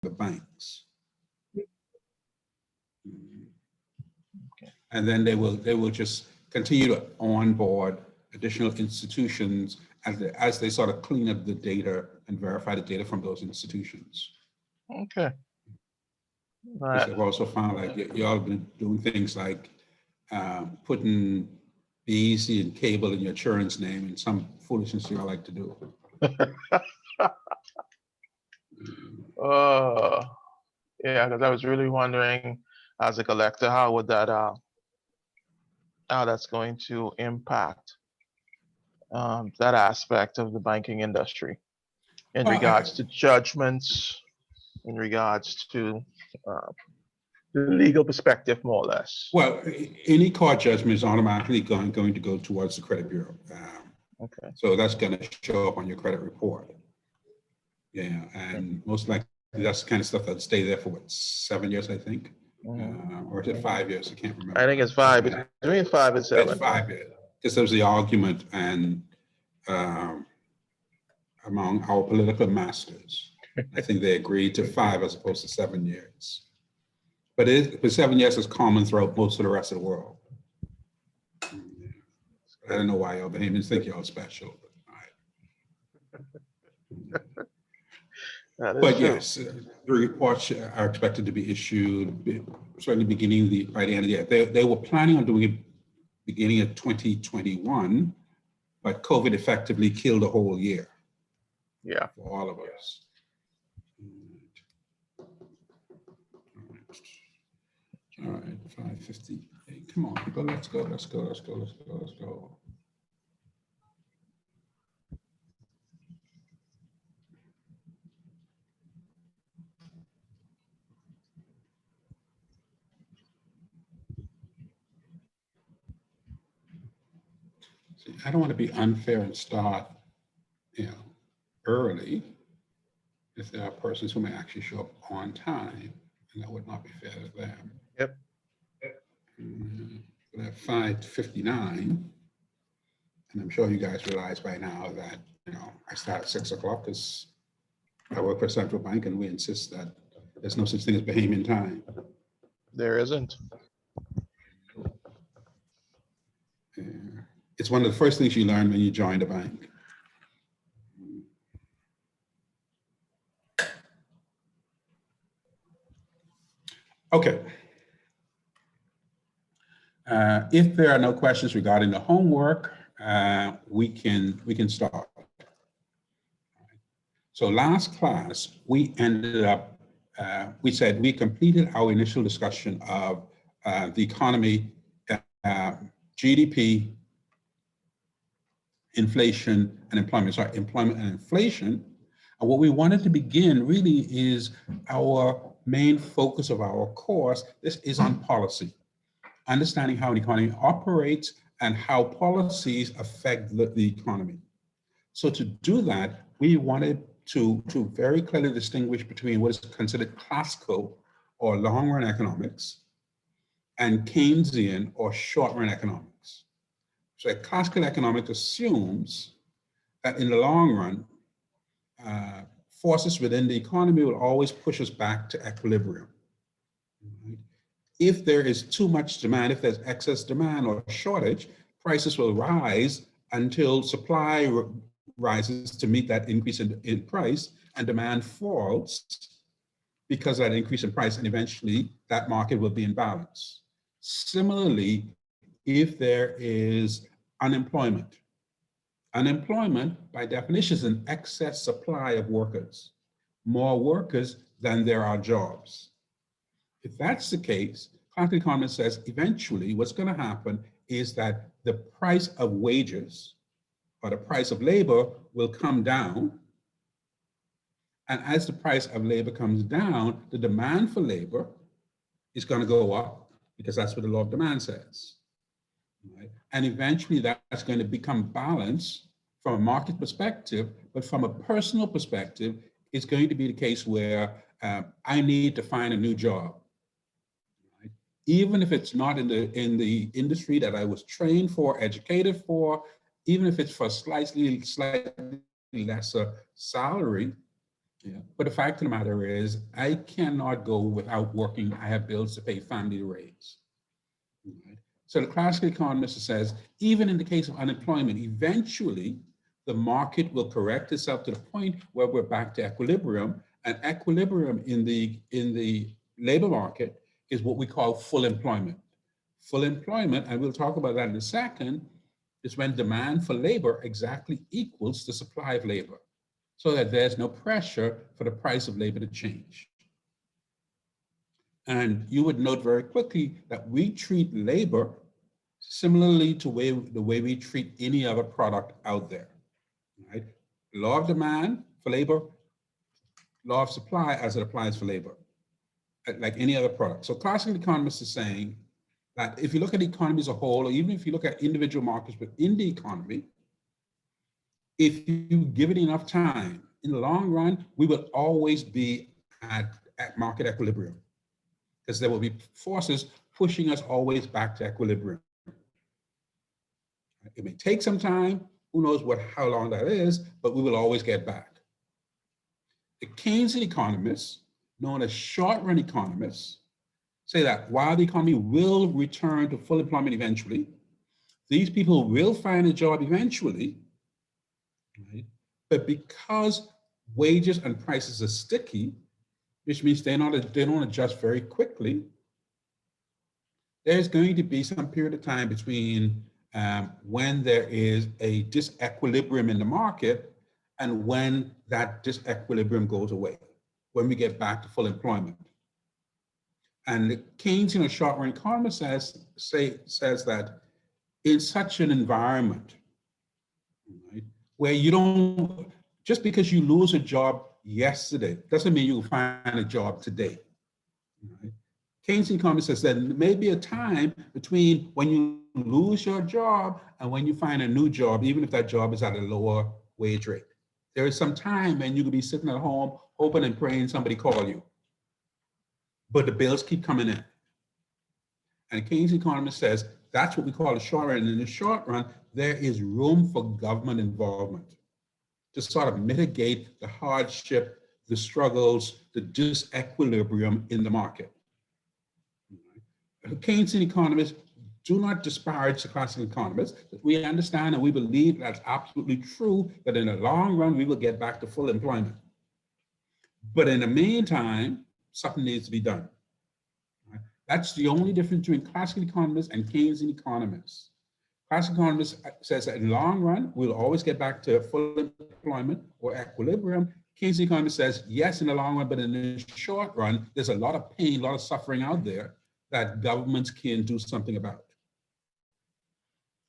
the banks. Okay. And then they will just continue to onboard additional institutions as they sort of clean up the data and verify the data from those institutions. Okay. Because I've also found like y'all been doing things like putting BEC and cable in your insurance name and some foolishness y'all like to do. Yeah, because I was really wondering, as a collector, how would that how that's going to impact that aspect of the banking industry in regards to judgments, in regards to the legal perspective, more or less. Well, any court judgment is automatically going to go towards the credit bureau. Okay. So that's going to show up on your credit report. Yeah, and most likely that's the kind of stuff that'll stay there for what, 7 years, I think, or is it 5 years? I can't remember. I think it's 5, between 5 and 7. It's 5 years, because there was the argument and among our political masters, I think they agreed to 5 as opposed to 7 years. But 7 years is common throughout most of the rest of the world. I don't know why y'all Bahamians think y'all special, but all right. But yes, the reports are expected to be issued certainly by the end of the year. They were planning on doing it beginning of 2021, but COVID effectively killed a whole year. Yeah. For all of us. All right, 5:50. Hey, come on, people, let's go. See, I don't want to be unfair and start, early if there are persons who may actually show up on time, and that would not be fair to them. Yep. But at 5:59, and I'm sure you guys realize by now that, I start at 6 o'clock because I work for Central Bank and we insist that there's no such thing as Bahamian time. There isn't. It's one of the first things you learn when you join the bank. Okay. If there are no questions regarding the homework, we can start. So last class, we ended up, we said we completed our initial discussion of the economy, GDP, inflation, and employment. Sorry, employment and inflation. And what we wanted to begin really is our main focus of our course. This is on policy, understanding how the economy operates and how policies affect the economy. So to do that, we wanted to very clearly distinguish between what is considered classical or long-run economics and Keynesian or short-run economics. So classical economics assumes that in the long run, forces within the economy will always push us back to equilibrium. Right? If there is too much demand, if there's excess demand or shortage, prices will rise until supply rises to meet that increase in price, and demand falls because of that increase in price, and eventually that market will be in balance. Similarly, if there is unemployment, by definition is an excess supply of workers, more workers than there are jobs. If that's the case, classical economics says eventually what's going to happen is that the price of wages or the price of labor will come down. And as the price of labor comes down, the demand for labor is going to go up because that's what the law of demand says. Right? And eventually that's going to become balanced from a market perspective, but from a personal perspective, it's going to be the case where I need to find a new job. Right? Even if it's not in the industry that I was trained for, educated for, even if it's for slightly lesser salary, Yeah. But the fact of the matter is, I cannot go without working. I have bills to pay, family to raise. Right? So the classical economist says, even in the case of unemployment, eventually the market will correct itself to the point where we're back to equilibrium. And equilibrium in the labor market is what we call full employment. Full employment, and we'll talk about that in a second, is when demand for labor exactly equals the supply of labor, so that there's no pressure for the price of labor to change. And you would note very quickly that we treat labor similarly to the way we treat any other product out there, right? Law of demand for labor, law of supply as it applies for labor, like any other product. So classical economists are saying that if you look at the economy as a whole, or even if you look at individual markets within the economy, if you give it enough time, in the long run, we will always be at market equilibrium, because there will be forces pushing us always back to equilibrium. It may take some time, who knows how long that is, but we will always get back. The Keynesian economists, known as short-run economists, say that while the economy will return to full employment eventually, these people will find a job eventually, right? But because wages and prices are sticky, which means they don't adjust very quickly, there's going to be some period of time between when there is a disequilibrium in the market and when that disequilibrium goes away, when we get back to full employment. And the Keynesian or short-run economist says that in such an environment, right, where you don't, just because you lose a job yesterday, doesn't mean you'll find a job today. Right? Keynesian economist says that there may be a time between when you lose your job and when you find a new job, even if that job is at a lower wage rate. There is some time when you could be sitting at home, hoping and praying somebody call you, but the bills keep coming in. And Keynesian economist says that's what we call a short run. And in the short run, there is room for government involvement to sort of mitigate the hardship, the struggles, the disequilibrium in the market. Keynesian economists do not disparage the classical economists. We understand and we believe that's absolutely true, that in the long run, we will get back to full employment. But in the meantime, something needs to be done. Right? That's the only difference between classical economists and Keynesian economists. Classical economists says that in the long run, we'll always get back to full employment or equilibrium. Keynesian economist says, yes, in the long run, but in the short run, there's a lot of pain, a lot of suffering out there that governments can do something about.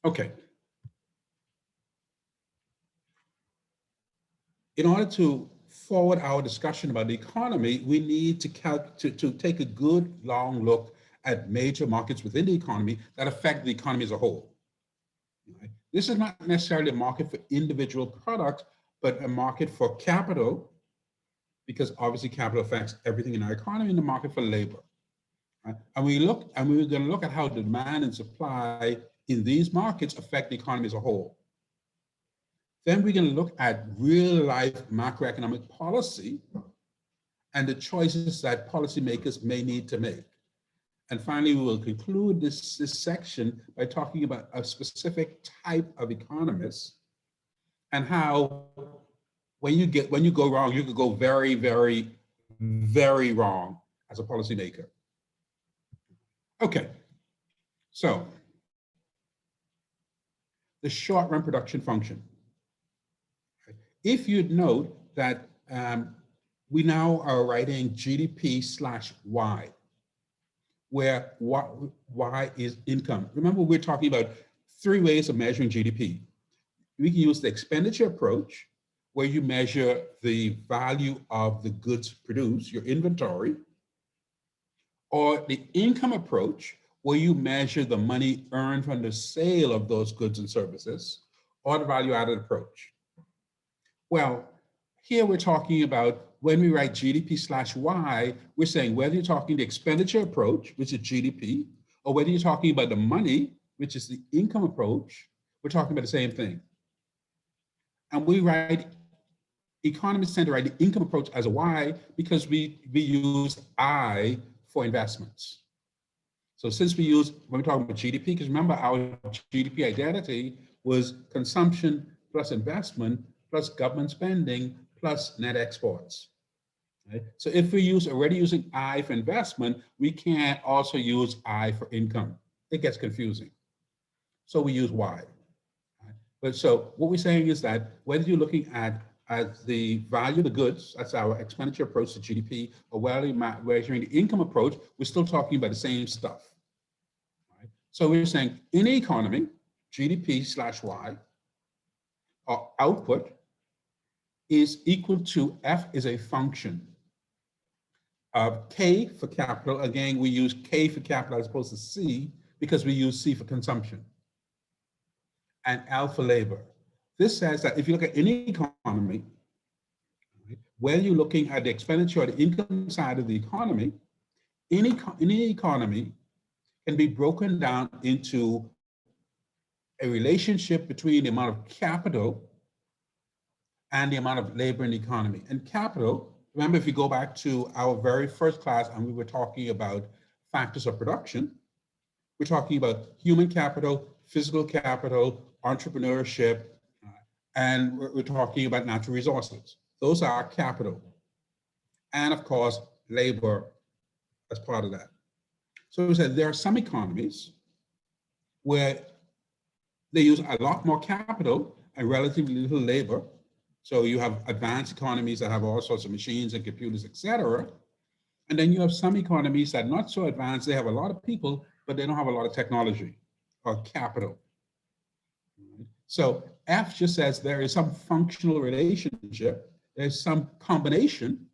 Okay. In order to forward our discussion about the economy, we need to take a good long look at major markets within the economy that affect the economy as a whole. Right? This is not necessarily a market for individual products, but a market for capital, because obviously capital affects everything in our economy, and the market for labor. Right? And we're going to look at how demand and supply in these markets affect the economy as a whole. Then we're going to look at real life macroeconomic policy and the choices that policymakers may need to make. And finally, we will conclude this section by talking about a specific type of economist and how when you go wrong, you could go very, very, very wrong as a policymaker. Okay, so the short run production function. If you'd note that we now are writing GDP/Y, where Y is income. Remember, we're talking about 3 ways of measuring GDP. We can use the expenditure approach, where you measure the value of the goods produced, your inventory, or the income approach, where you measure the money earned from the sale of those goods and services, or the value-added approach. Well, here we're talking about when we write GDP/Y, we're saying whether you're talking the expenditure approach, which is GDP, or whether you're talking about the money, which is the income approach, we're talking about the same thing. And we write Economists tend to write the income approach as a Y because we use I for investments. So since we use, when we're talking about GDP, because remember our GDP identity was consumption plus investment plus government spending plus net exports. Right? So if we already using I for investment, we can't also use I for income. It gets confusing. So we use Y. Right? But so what we're saying is that whether you're looking at the value of the goods, that's our expenditure approach to GDP, or whether you're measuring the income approach, we're still talking about the same stuff. Right? So we're saying in the economy, GDP/Y, our output is equal to F is a function of K for capital. Again, we use K for capital as opposed to C because we use C for consumption, and L for labor. This says that if you look at any economy, right, whether you're looking at the expenditure or the income side of the economy, any economy can be broken down into a relationship between the amount of capital and the amount of labor in the economy. And capital, remember if you go back to our very first class and we were talking about factors of production, we're talking about human capital, physical capital, entrepreneurship, and we're talking about natural resources. Those are capital. And of course, labor as part of that. So we said there are some economies where they use a lot more capital and relatively little labor. So you have advanced economies that have all sorts of machines and computers, et cetera. And then you have some economies that are not so advanced. They have a lot of people, but they don't have a lot of technology or capital. So F just says there is some functional relationship. There's some combination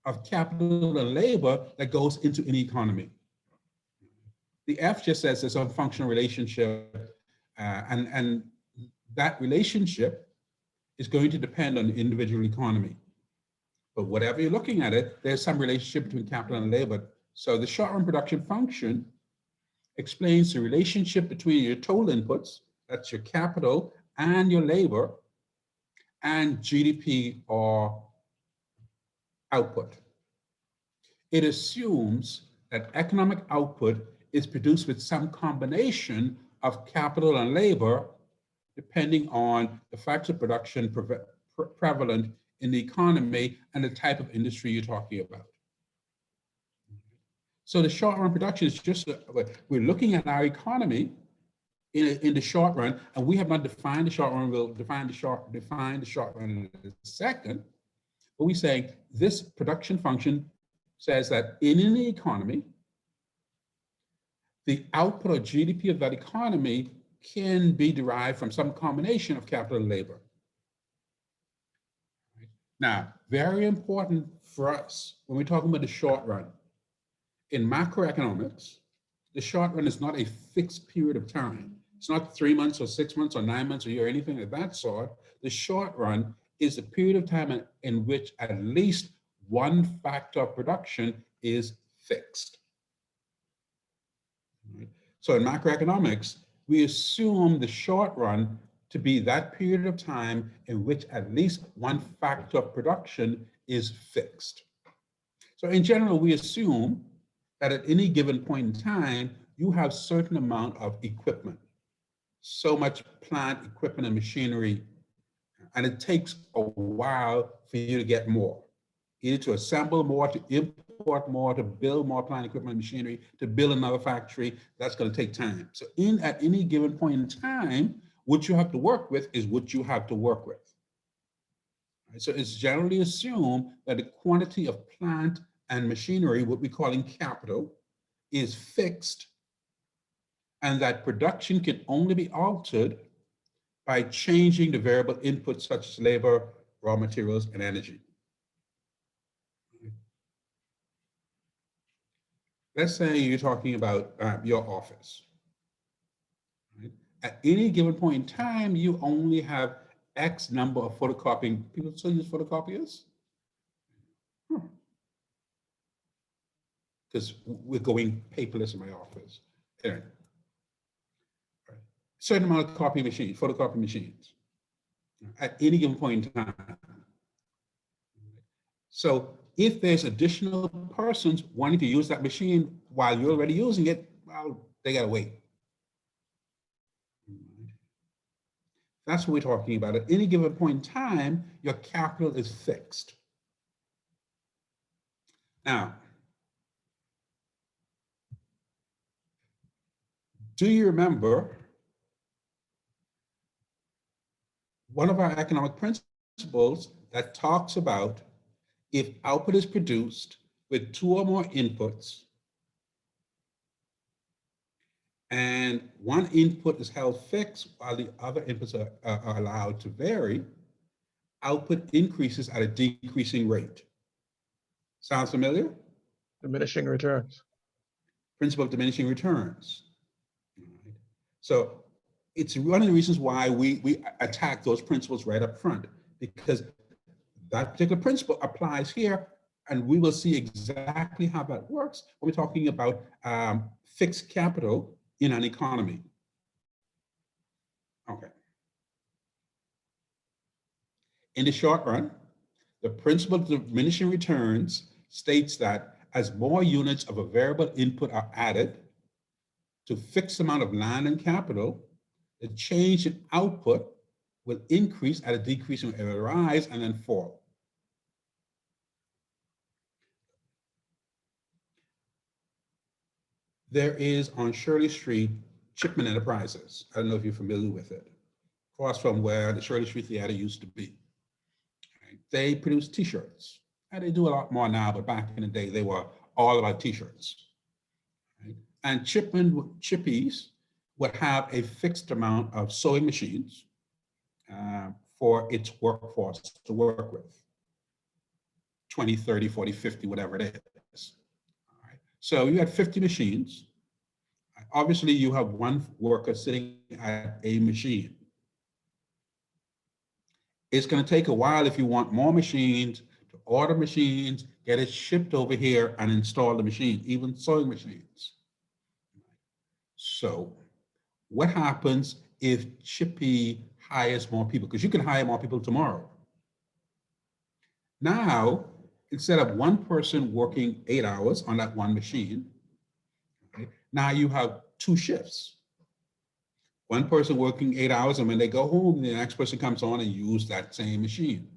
of capital and labor that goes into an economy. The F just says there's some functional relationship, and that relationship is going to depend on the individual economy. But whatever you're looking at it, there's some relationship between capital and labor. So the short-run production function explains the relationship between your total inputs, that's your capital, and your labor, and GDP or output. It assumes that economic output is produced with some combination of capital and labor, depending on the factors of production prevalent in the economy and the type of industry you're talking about. So the short-run production is just, we're looking at our economy in the short run, and we have not defined the short run. We'll define the short run in a second. But we're saying this production function says that in an economy, the output or GDP of that economy can be derived from some combination of capital and labor. Now, very important for us when we're talking about the short run. In macroeconomics, the short run is not a fixed period of time. It's not 3 months or 6 months or 9 months or a year, anything of that sort. The short run is a period of time in which at least one factor of production is fixed. So in macroeconomics, we assume the short run to be that period of time in which at least one factor of production is fixed. So in general, we assume that at any given point in time, you have a certain amount of equipment, so much plant, equipment, and machinery, and it takes a while for you to get more, either to assemble more, to import more, to build more plant, equipment, and machinery, to build another factory. That's going to take time. So at any given point in time, what you have to work with is what you have to work with. Right? So it's generally assumed that the quantity of plant and machinery, what we're calling capital, is fixed, and that production can only be altered by changing the variable inputs such as labor, raw materials, and energy. Let's say you're talking about your office. Right? At any given point in time, you only have X number of photocopying. People still use photocopiers? Because we're going paperless in my office. Anyway. Right. Certain amount of copy machines, photocopy machines, at any given point in time. So if there's additional persons wanting to use that machine while you're already using it, well, they gotta wait. That's what we're talking about. At any given point in time, your capital is fixed. Now, do you remember one of our economic principles that talks about if output is produced with 2 or more inputs and one input is held fixed while the other inputs are allowed to vary, output increases at a decreasing rate. Sounds familiar? Diminishing returns. Principle of diminishing returns. So it's one of the reasons why we attack those principles right up front, because that particular principle applies here, and we will see exactly how that works when we're talking about fixed capital in an economy. Okay. In the short run, the principle of diminishing returns states that as more units of a variable input are added to fixed amount of land and capital, the change in output will increase at a decreasing rate. It will rise and then fall. There is on Shirley Street, Chipman Enterprises. I don't know if you're familiar with it. Across from where the Shirley Street Theater used to be. They produce t-shirts. And they do a lot more now, but back in the day, they were all about t-shirts. And Chippies would have a fixed amount of sewing machines for its workforce to work with. 20, 30, 40, 50, whatever it is. All right. So you had 50 machines. Obviously, you have one worker sitting at a machine. It's going to take a while if you want more machines, to order machines, get it shipped over here and install the machine, even sewing machines. So what happens if Chippy hires more people? Because you can hire more people tomorrow. Now, instead of one person working 8 hours on that one machine, okay, now you have 2 shifts. One person working 8 hours, and when they go home, the next person comes on and use that same machine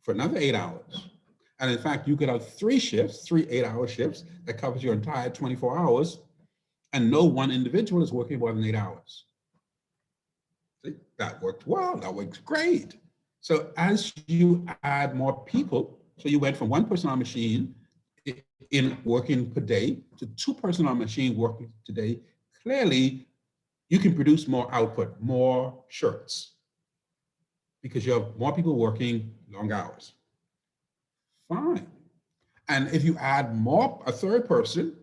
for another 8 hours. And in fact, you could have 3 shifts, 3 8-hour shifts that covers your entire 24 hours, and no one individual is working more than 8 hours. See, that worked well, that works great. So as you add more people, so you went from 1 person on a machine in working per day to 2 person on a machine working today, clearly you can produce more output, more shirts, because you have more people working long hours. Fine. And if you add a 3rd person,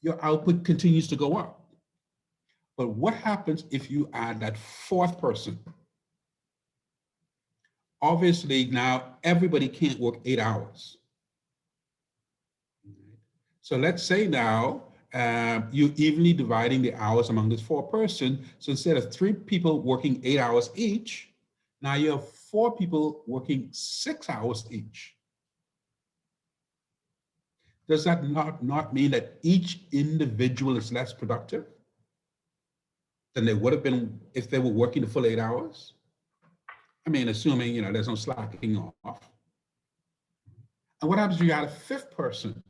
your output continues to go up. But what happens if you add that 4th person? Obviously, now everybody can't work 8 hours. So let's say now you're evenly dividing the hours among this 4 person. So instead of 3 people working 8 hours each, now you have 4 people working 6 hours each. Does that not mean that each individual is less productive than they would have been if they were working the full 8 hours? I mean, assuming, there's no slacking off. And what happens if you add a 5th person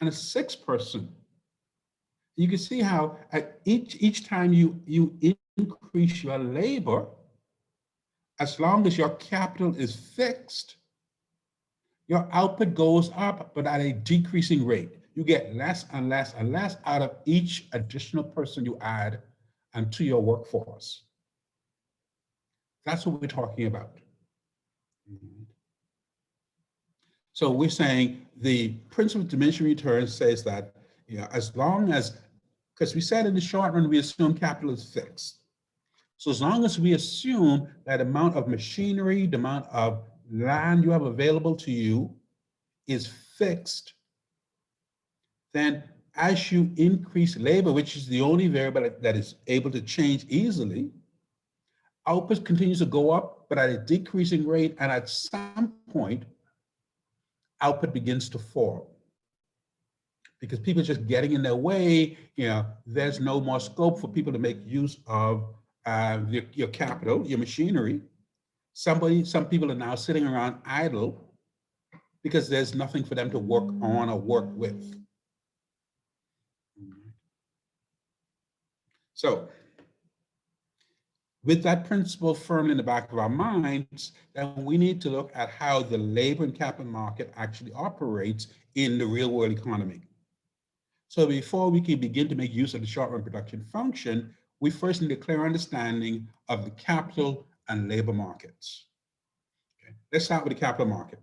and a 6th person? You can see how at each time you increase your labor, as long as your capital is fixed, your output goes up, but at a decreasing rate. You get less and less and less out of each additional person you add to your workforce. That's what we're talking about. So we're saying the principle of diminishing returns says that, as long as, because we said in the short run, we assume capital is fixed. So as long as we assume that amount of machinery, the amount of land you have available to you is fixed, then as you increase labor, which is the only variable that is able to change easily, output continues to go up, but at a decreasing rate, and at some point, output begins to fall. Because people are just getting in their way, there's no more scope for people to make use of your capital, your machinery. Some people are now sitting around idle because there's nothing for them to work on or work with. So, with that principle firmly in the back of our minds, then we need to look at how the labor and capital market actually operates in the real world economy. So before we can begin to make use of the short-run production function, we first need a clear understanding of the capital and labor markets. Okay. Let's start with the capital market.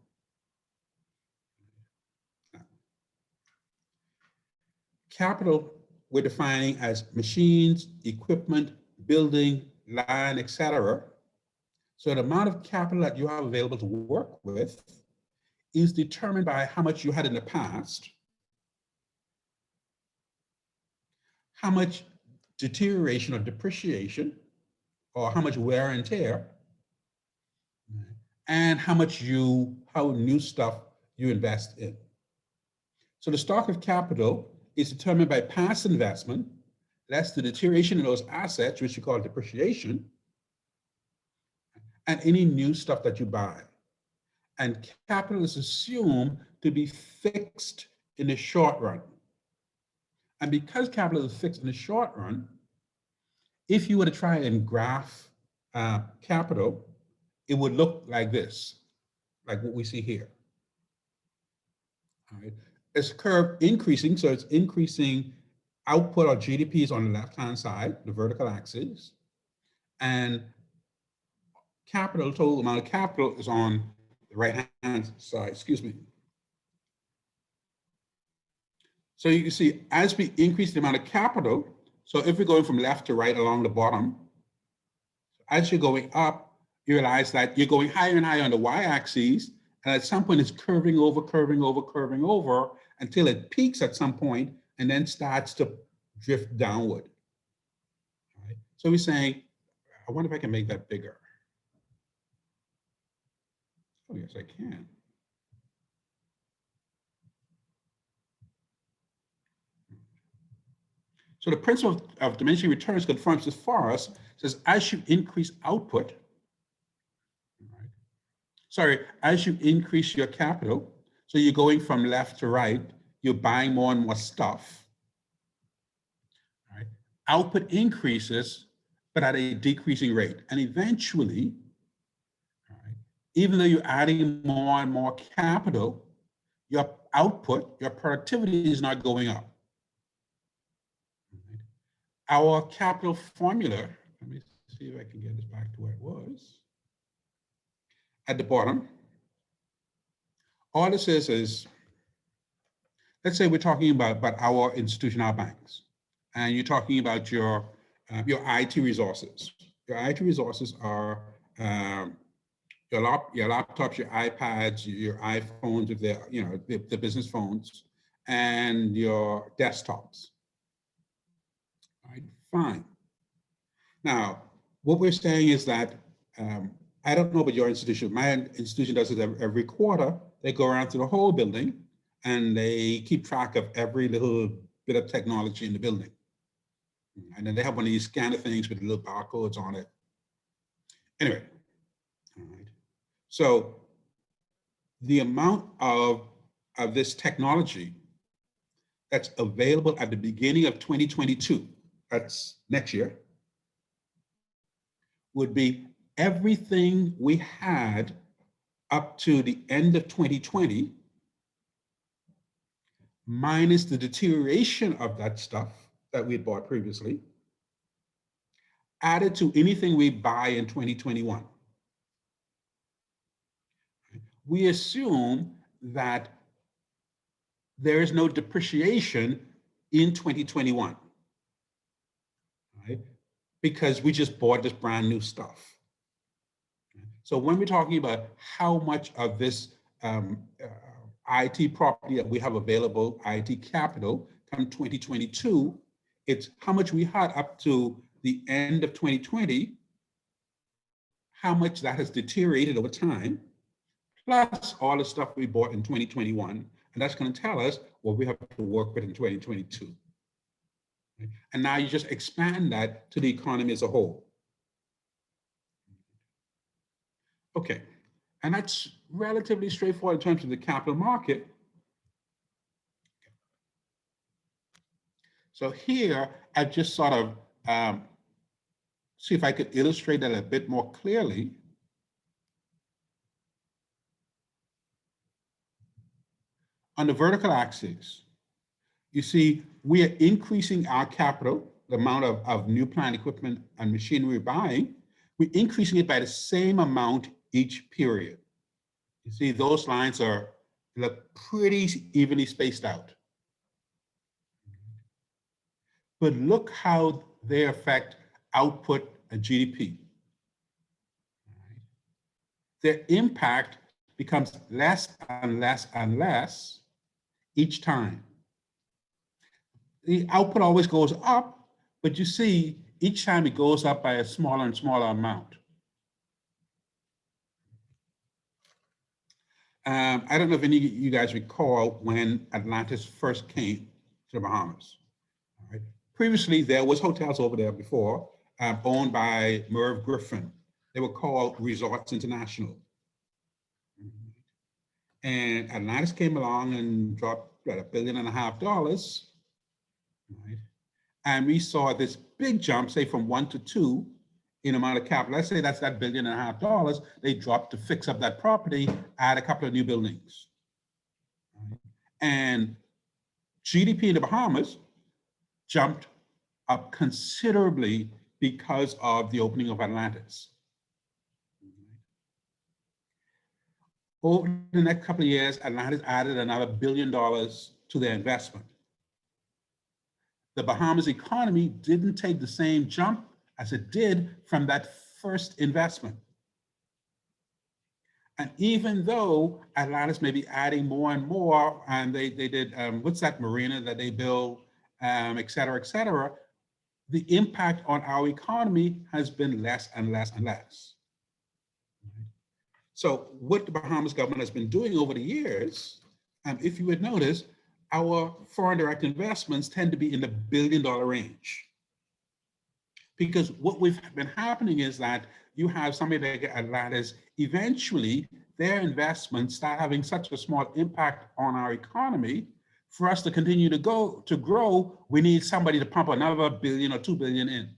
Capital we're defining as machines, equipment, building, land, etc. So the amount of capital that you have available to work with is determined by how much you had in the past, how much deterioration or depreciation, or how much wear and tear, and how new stuff you invest in. So the stock of capital is determined by past investment, less the deterioration in those assets, which you call depreciation, and any new stuff that you buy. And capital is assumed to be fixed in the short run. And because capital is fixed in the short run, if you were to try and graph capital, it would look like this, like what we see here. All right. It's a curve increasing, so it's increasing output or GDP is on the left-hand side, the vertical axis, and capital, total amount of capital is on the right-hand side, excuse me. So you can see as we increase the amount of capital, so if we're going from left to right along the bottom, as you're going up, you realize that you're going higher and higher on the y-axis, and at some point it's curving over, until it peaks at some point and then starts to drift downward. All right. So we're saying, I wonder if I can make that bigger. Oh, yes, I can. So the principle of diminishing returns confirms this for us. It says, as you increase output, as you increase your capital, so you're going from left to right, you're buying more and more stuff. Right? Output increases, but at a decreasing rate. And eventually, even though you're adding more and more capital, your output, your productivity is not going up. Our capital formula, let me see if I can get this back to where it was. At the bottom, all this is, let's say we're talking about our institution, our banks, and you're talking about your IT resources. Your IT resources are your laptops, your iPads, your iPhones, if they're the business phones, and your desktops. All right, fine. Now, what we're saying is that I don't know about your institution. My institution does it every quarter. They go around through the whole building and they keep track of every little bit of technology in the building. And then they have one of these scanner things with little barcodes on it. Anyway, all right. So the amount of this technology that's available at the beginning of 2022, that's next year, would be everything we had up to the end of 2020 minus the deterioration of that stuff that we had bought previously, added to anything we buy in 2021. We assume that there is no depreciation in 2021, right? Because we just bought this brand new stuff. So when we're talking about how much of this IT property that we have available, IT capital, come 2022, it's how much we had up to the end of 2020, how much that has deteriorated over time, plus all the stuff we bought in 2021. And that's going to tell us what we have to work with in 2022. And now you just expand that to the economy as a whole. Okay, and that's relatively straightforward in terms of the capital market. So here, I just sort of see if I could illustrate that a bit more clearly. On the vertical axis, you see we are increasing our capital, the amount of new plant equipment and machinery we're buying. We're increasing it by the same amount each period. You see those lines look pretty evenly spaced out. But look how they affect output and GDP. Their impact becomes less and less and less each time. The output always goes up, but you see each time it goes up by a smaller and smaller amount. I don't know if any of you guys recall when Atlantis first came to the Bahamas. All right. Previously, there was hotels over there before, owned by Merv Griffin. They were called Resorts International. And Atlantis came along and dropped $1.5 billion, right? And we saw this big jump, say from 1 to 2 in amount of capital. Let's say that's that $1.5 billion. They dropped to fix up that property, add a couple of new buildings. Right? And GDP in the Bahamas jumped up considerably because of the opening of Atlantis. Over the next couple of years, Atlantis added another $1 billion to their investment. The Bahamas economy didn't take the same jump as it did from that first investment. And even though Atlantis may be adding more and more, and they did, what's that marina that they build, et cetera, the impact on our economy has been less and less and less. So what the Bahamas government has been doing over the years, if you would notice, our foreign direct investments tend to be in the $1 billion range. Because what we've been happening is that you have somebody like Atlantis, eventually their investments start having such a small impact on our economy. For us to continue to grow, we need somebody to pump another $1 billion or $2 billion in.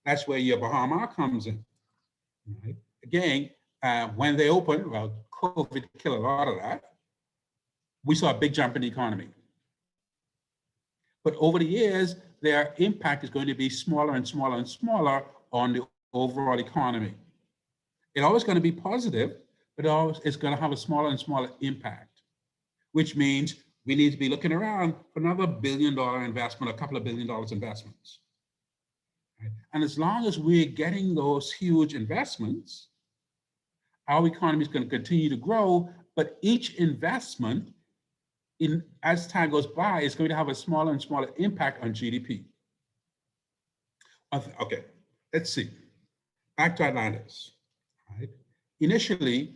That's where your Bahama comes in. Right? Again, when they opened, well, COVID killed a lot of that. We saw a big jump in the economy. But over the years, their impact is going to be smaller and smaller and smaller on the overall economy. It's always going to be positive, but it's going to have a smaller and smaller impact, which means we need to be looking around for another $1 billion investment, a couple of $1 billion investments. Right? And as long as we're getting those huge investments, our economy is going to continue to grow, but each investment, as time goes by, is going to have a smaller and smaller impact on GDP. Okay, let's see. Back to Atlantis. Right? Initially,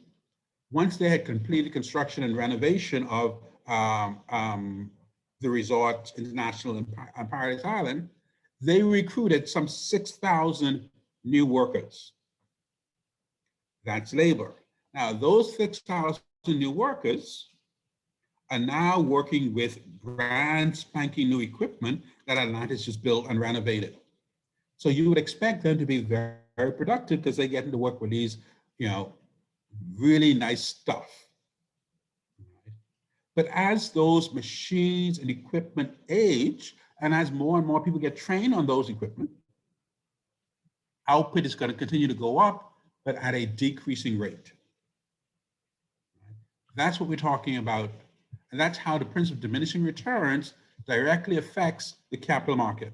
once they had completed construction and renovation of the resort International on Paradise Island, they recruited some 6,000 new workers. That's labor. Now, those 6,000 new workers are now working with brand spanking new equipment that Atlantis just built and renovated. So you would expect them to be very, very productive because they get to work with these, really nice stuff. But as those machines and equipment age, and as more and more people get trained on those equipment, output is going to continue to go up, but at a decreasing rate. That's what we're talking about. And that's how the principle of diminishing returns directly affects the capital market.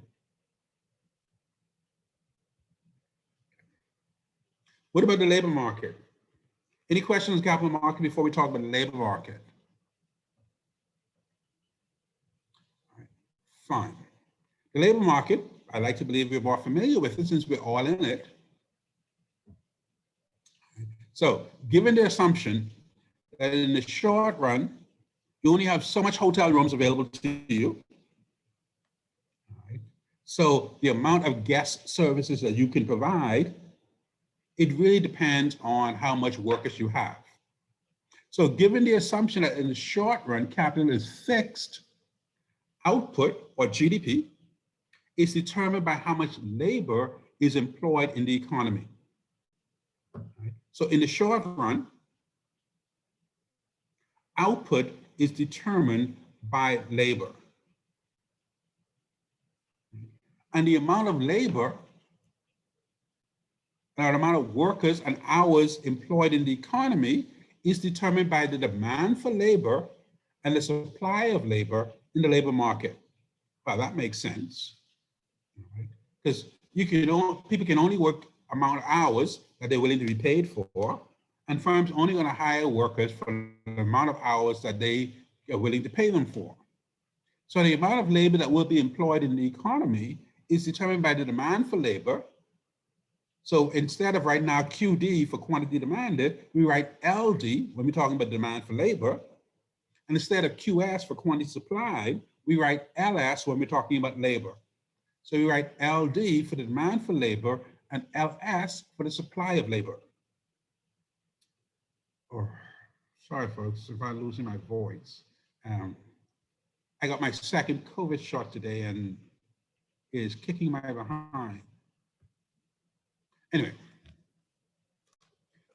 What about the labor market? Any questions on the capital market before we talk about the labor market? All right, fine. The labor market, I like to believe we're more familiar with it since we're all in it. So given the assumption that in the short run, you only have so much hotel rooms available to you. All right. So the amount of guest services that you can provide, it really depends on how much workers you have. So given the assumption that in the short run, capital is fixed, output, or GDP, is determined by how much labor is employed in the economy. Right? So in the short run, output is determined by labor. And the amount of labor, or the amount of workers and hours employed in the economy is determined by the demand for labor and the supply of labor in the labor market. Well, that makes sense. Because people can only work amount of hours that they're willing to be paid for, and firms only going to hire workers for the amount of hours that they are willing to pay them for. So the amount of labor that will be employed in the economy is determined by the demand for labor. So instead of right now QD for quantity demanded, we write LD when we're talking about demand for labor. And instead of QS for quantity supplied, we write LS when we're talking about labor. So we write LD for the demand for labor and LS for the supply of labor. Oh, sorry folks, if I'm losing my voice. I got my second COVID shot today and it is kicking my behind. Anyway,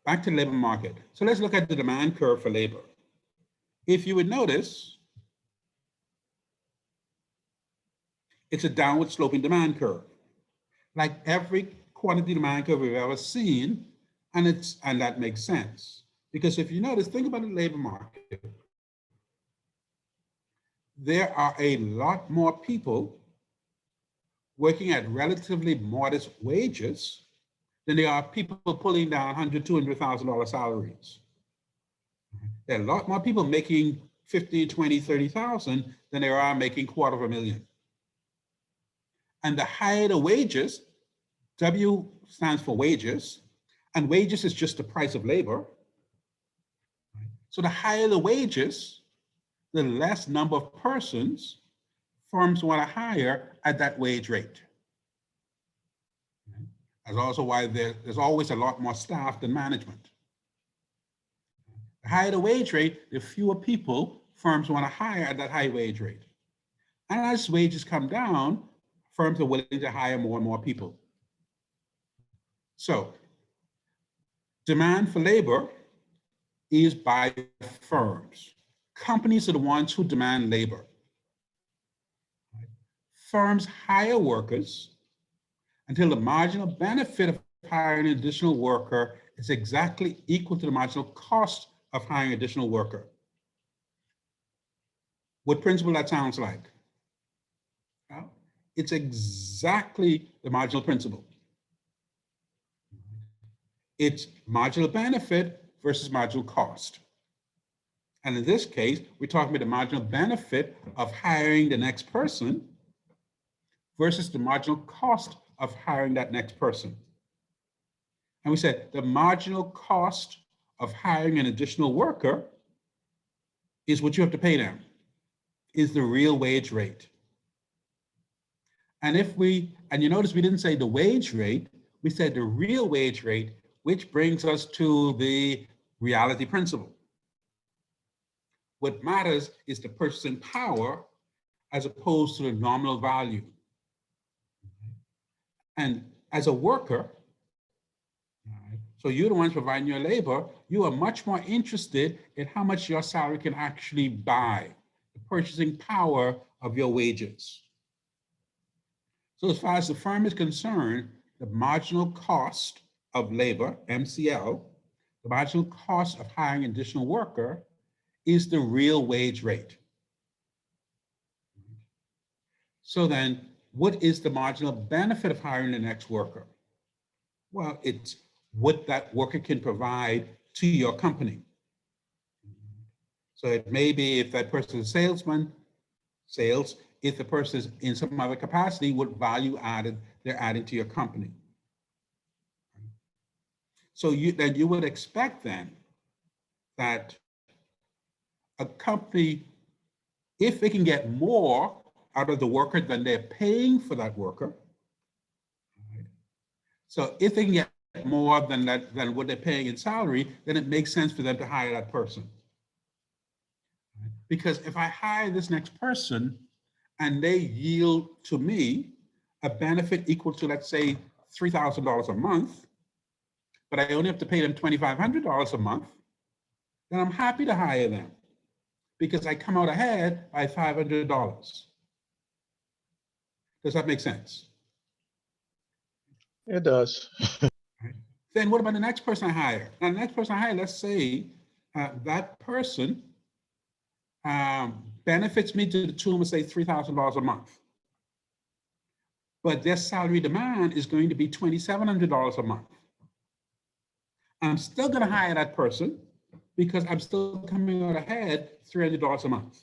back to the labor market. So let's look at the demand curve for labor. If you would notice, it's a downward sloping demand curve, like every quantity demand curve we've ever seen, and that makes sense. Because if you notice, think about the labor market. There are a lot more people working at relatively modest wages than there are people pulling down $100,000, $200,000 salaries. There are a lot more people making 50, 20, 30,000 than there are making $250,000. And the higher the wages, W stands for wages, and wages is just the price of labor. So the higher the wages, the less number of persons firms want to hire at that wage rate. That's also why there's always a lot more staff than management. The higher the wage rate, the fewer people firms want to hire at that high wage rate. And as wages come down, firms are willing to hire more and more people. So demand for labor is by firms. Companies are the ones who demand labor. Firms hire workers until the marginal benefit of hiring an additional worker is exactly equal to the marginal cost of hiring an additional worker. What principle that sounds like? Well, it's exactly the marginal principle. It's marginal benefit versus marginal cost. And in this case, we're talking about the marginal benefit of hiring the next person versus the marginal cost of hiring that next person. And we said the marginal cost of hiring an additional worker is what you have to pay them, is the real wage rate. And you notice we didn't say the wage rate, we said the real wage rate, which brings us to the reality principle. What matters is the purchasing power as opposed to the nominal value. And as a worker, so you're the ones providing your labor, you are much more interested in how much your salary can actually buy, the purchasing power of your wages. So as far as the firm is concerned, the marginal cost of labor, MCL, the marginal cost of hiring an additional worker is the real wage rate. So then, what is the marginal benefit of hiring the next worker? Well, it's what that worker can provide to your company. So it may be if that person is a salesman, sales, if the person is in some other capacity, what value added they're adding to your company. So then you would expect then that a company, if they can get more out of the worker than they're paying for that worker, right? So if they can get more than what they're paying in salary, then it makes sense for them to hire that person. Right? Because if I hire this next person and they yield to me a benefit equal to, let's say, $3,000 a month, but I only have to pay them $2,500 a month, then I'm happy to hire them because I come out ahead by $500. Does that make sense? It does. Then what about the next person I hire? Now, the next person I hire, let's say that person benefits me to the tune of, say, $3,000 a month. But their salary demand is going to be $2,700 a month. I'm still going to hire that person because I'm still coming out ahead $300 a month.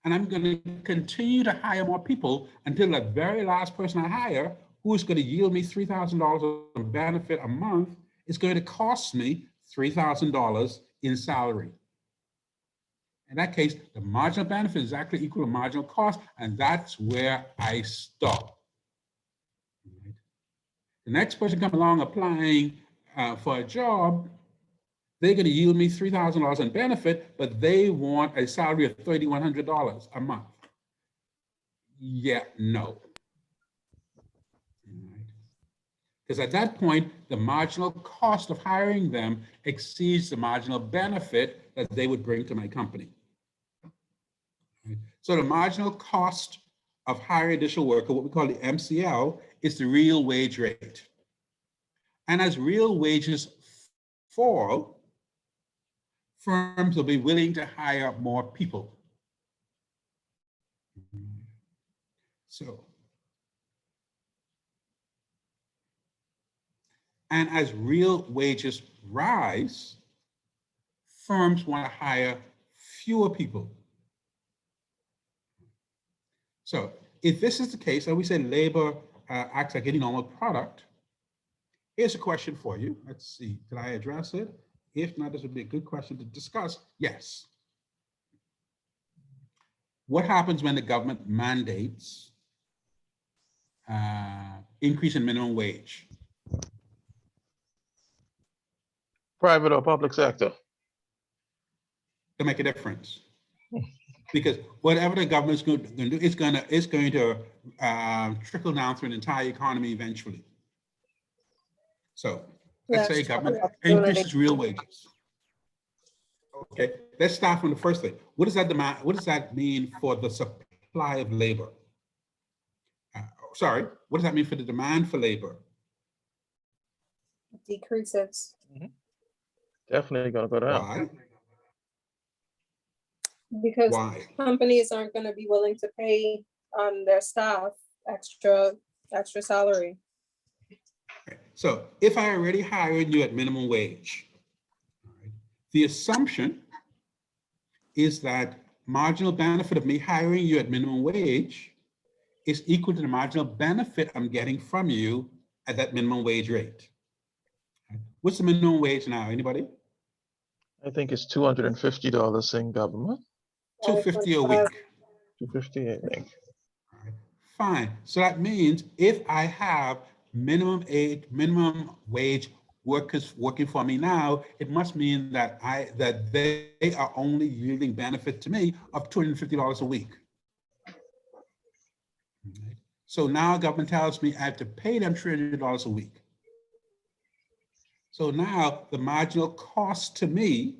And I'm going to continue to hire more people until the very last person I hire, who is going to yield me $3,000 of benefit a month, is going to cost me $3,000 in salary. In that case, the marginal benefit is exactly equal to marginal cost, and that's where I stop. Right. The next person comes along applying for a job, they're going to yield me $3,000 in benefit, but they want a salary of $3,100 a month. Yeah, no. Because at that point, the marginal cost of hiring them exceeds the marginal benefit that they would bring to my company. So the marginal cost of hiring additional worker, what we call the MCL, is the real wage rate. And as real wages fall, firms will be willing to hire more people. So, and as real wages rise, firms want to hire fewer people. So if this is the case, and we say labor acts like any normal product, here's a question for you. Let's see, did I address it? If not, this would be a good question to discuss. Yes. What happens when the government mandates increase in minimum wage? Private or public sector? To make a difference. Because whatever the government's going to do, it's going to trickle down through an entire economy eventually. So let's say government increases real wages. Okay, let's start from the first thing. What does that demand? What does that mean for the supply of labor? Sorry, what does that mean for the demand for labor? Decreases. Definitely gonna go down. Why? Because Why? companies aren't going to be willing to pay their staff extra salary. So if I already hired you at minimum wage, the assumption is that marginal benefit of me hiring you at minimum wage is equal to the marginal benefit I'm getting from you at that minimum wage rate. What's the minimum wage now? Anybody? I think it's $250 in government. $250 a week. $250, I think. All right. Fine. So that means if I have minimum wage workers working for me now, it must mean that they are only yielding benefit to me of $250 a week. Right. So now government tells me I have to pay them $300 a week. So now the marginal cost to me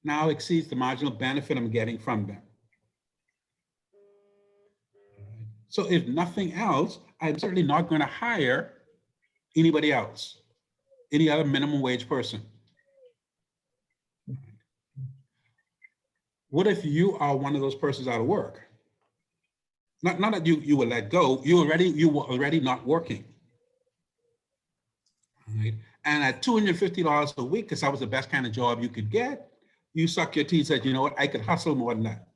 now exceeds the marginal benefit I'm getting from them. So if nothing else, I'm certainly not going to hire anybody else, any other minimum wage person. What if you are one of those persons out of work? Not that you were let go, you were already not working. Right? And at $250 a week, because that was the best kind of job you could get, you suck your teeth and said, you know what, I could hustle more than that.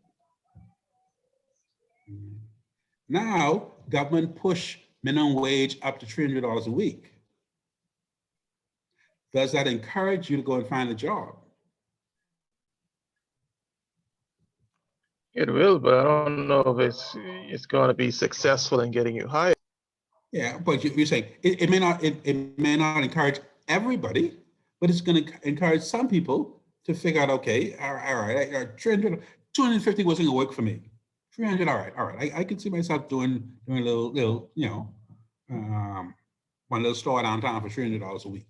Now, government push minimum wage up to $300 a week. Does that encourage you to go and find a job? It will, but I don't know if it's going to be successful in getting you hired. Yeah, but you're saying it may not encourage everybody, but it's going to encourage some people to figure out, okay, all right, 250 wasn't going to work for me. 300, all right. I can see myself doing a little, one little store downtown for $300 a week.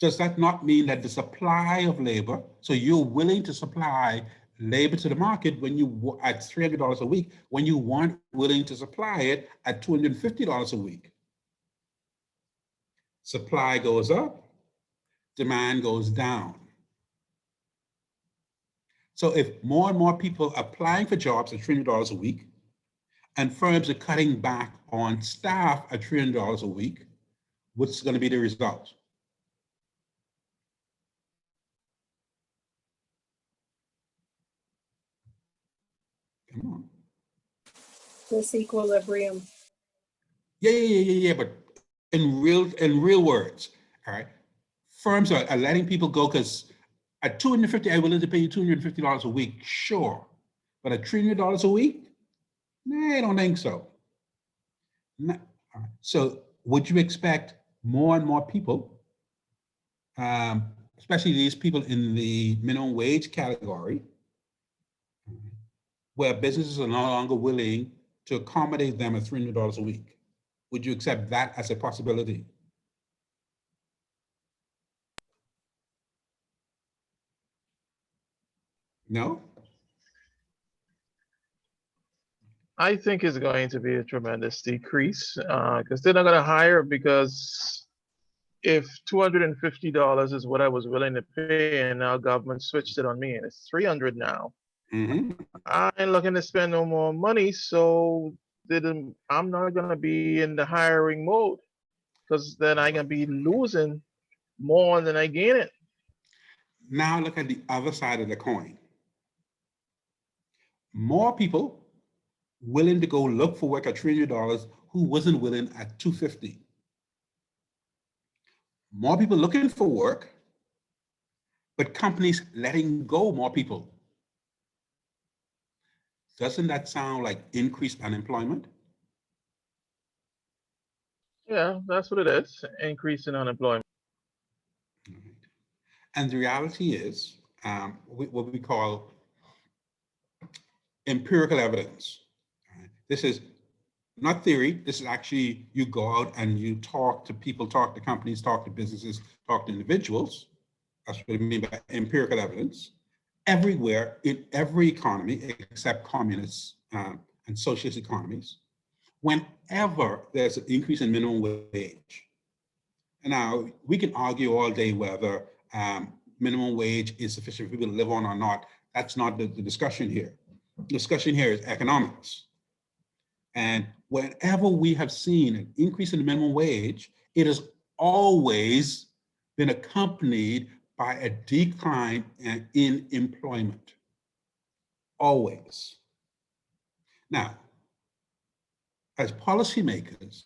Does that not mean that the supply of labor, so you're willing to supply labor to the market when you at $300 a week, when you weren't willing to supply it at $250 a week? Supply goes up, demand goes down. So if more and more people are applying for jobs at $300 a week, and firms are cutting back on staff at $300 a week, what's going to be the result? Come on. Disequilibrium. Yeah. But in real words, all right, firms are letting people go because at $250, I'm willing to pay you $250 a week, sure. But at $300 a week, nah, I don't think so. Nah. All right. So would you expect more and more people, especially these people in the minimum wage category, where businesses are no longer willing to accommodate them at $300 a week? Would you accept that as a possibility? No? I think it's going to be a tremendous decrease because they're not going to hire, because if $250 is what I was willing to pay and now government switched it on me and it's 300 now, I ain't looking to spend no more money, so I'm not going to be in the hiring mode, because then I'm going to be losing more than I gain it. Now look at the other side of the coin. More people willing to go look for work at $300 who wasn't willing at $250. More people looking for work, but companies letting go more people. Doesn't that sound like increased unemployment? Yeah, that's what it is, increase in unemployment. Right. And the reality is what we call empirical evidence. Right? This is not theory. This is actually, you go out and you talk to people, talk to companies, talk to businesses, talk to individuals. That's what I mean by empirical evidence. Everywhere, in every economy, except communist and socialist economies, whenever there's an increase in minimum wage. And now we can argue all day whether minimum wage is sufficient for people to live on or not. That's not the discussion here. The discussion here is economics. And whenever we have seen an increase in the minimum wage, it has always been accompanied by a decline in employment. Always. Now, as policymakers,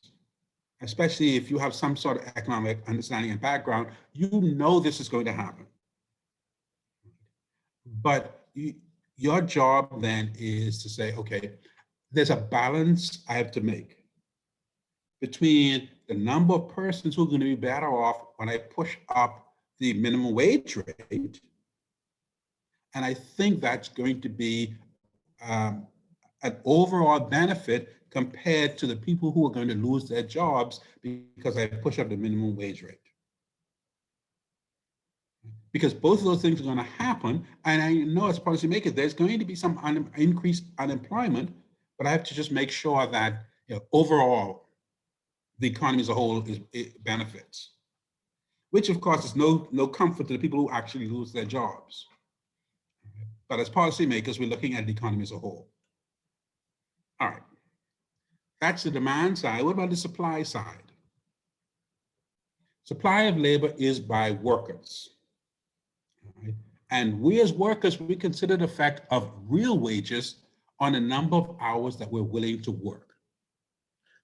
especially if you have some sort of economic understanding and background, you know this is going to happen. But your job then is to say, okay, there's a balance I have to make between the number of persons who are going to be better off when I push up the minimum wage rate. And I think that's going to be an overall benefit compared to the people who are going to lose their jobs because I push up the minimum wage rate. Because both of those things are going to happen. And I know as a policymaker, there's going to be some increased unemployment, but I have to just make sure that overall, the economy as a whole benefits, which of course is no comfort to the people who actually lose their jobs. But as policymakers, we're looking at the economy as a whole. All right, that's the demand side. What about the supply side? Supply of labor is by workers. Right? And we as workers, we consider the effect of real wages on the number of hours that we're willing to work.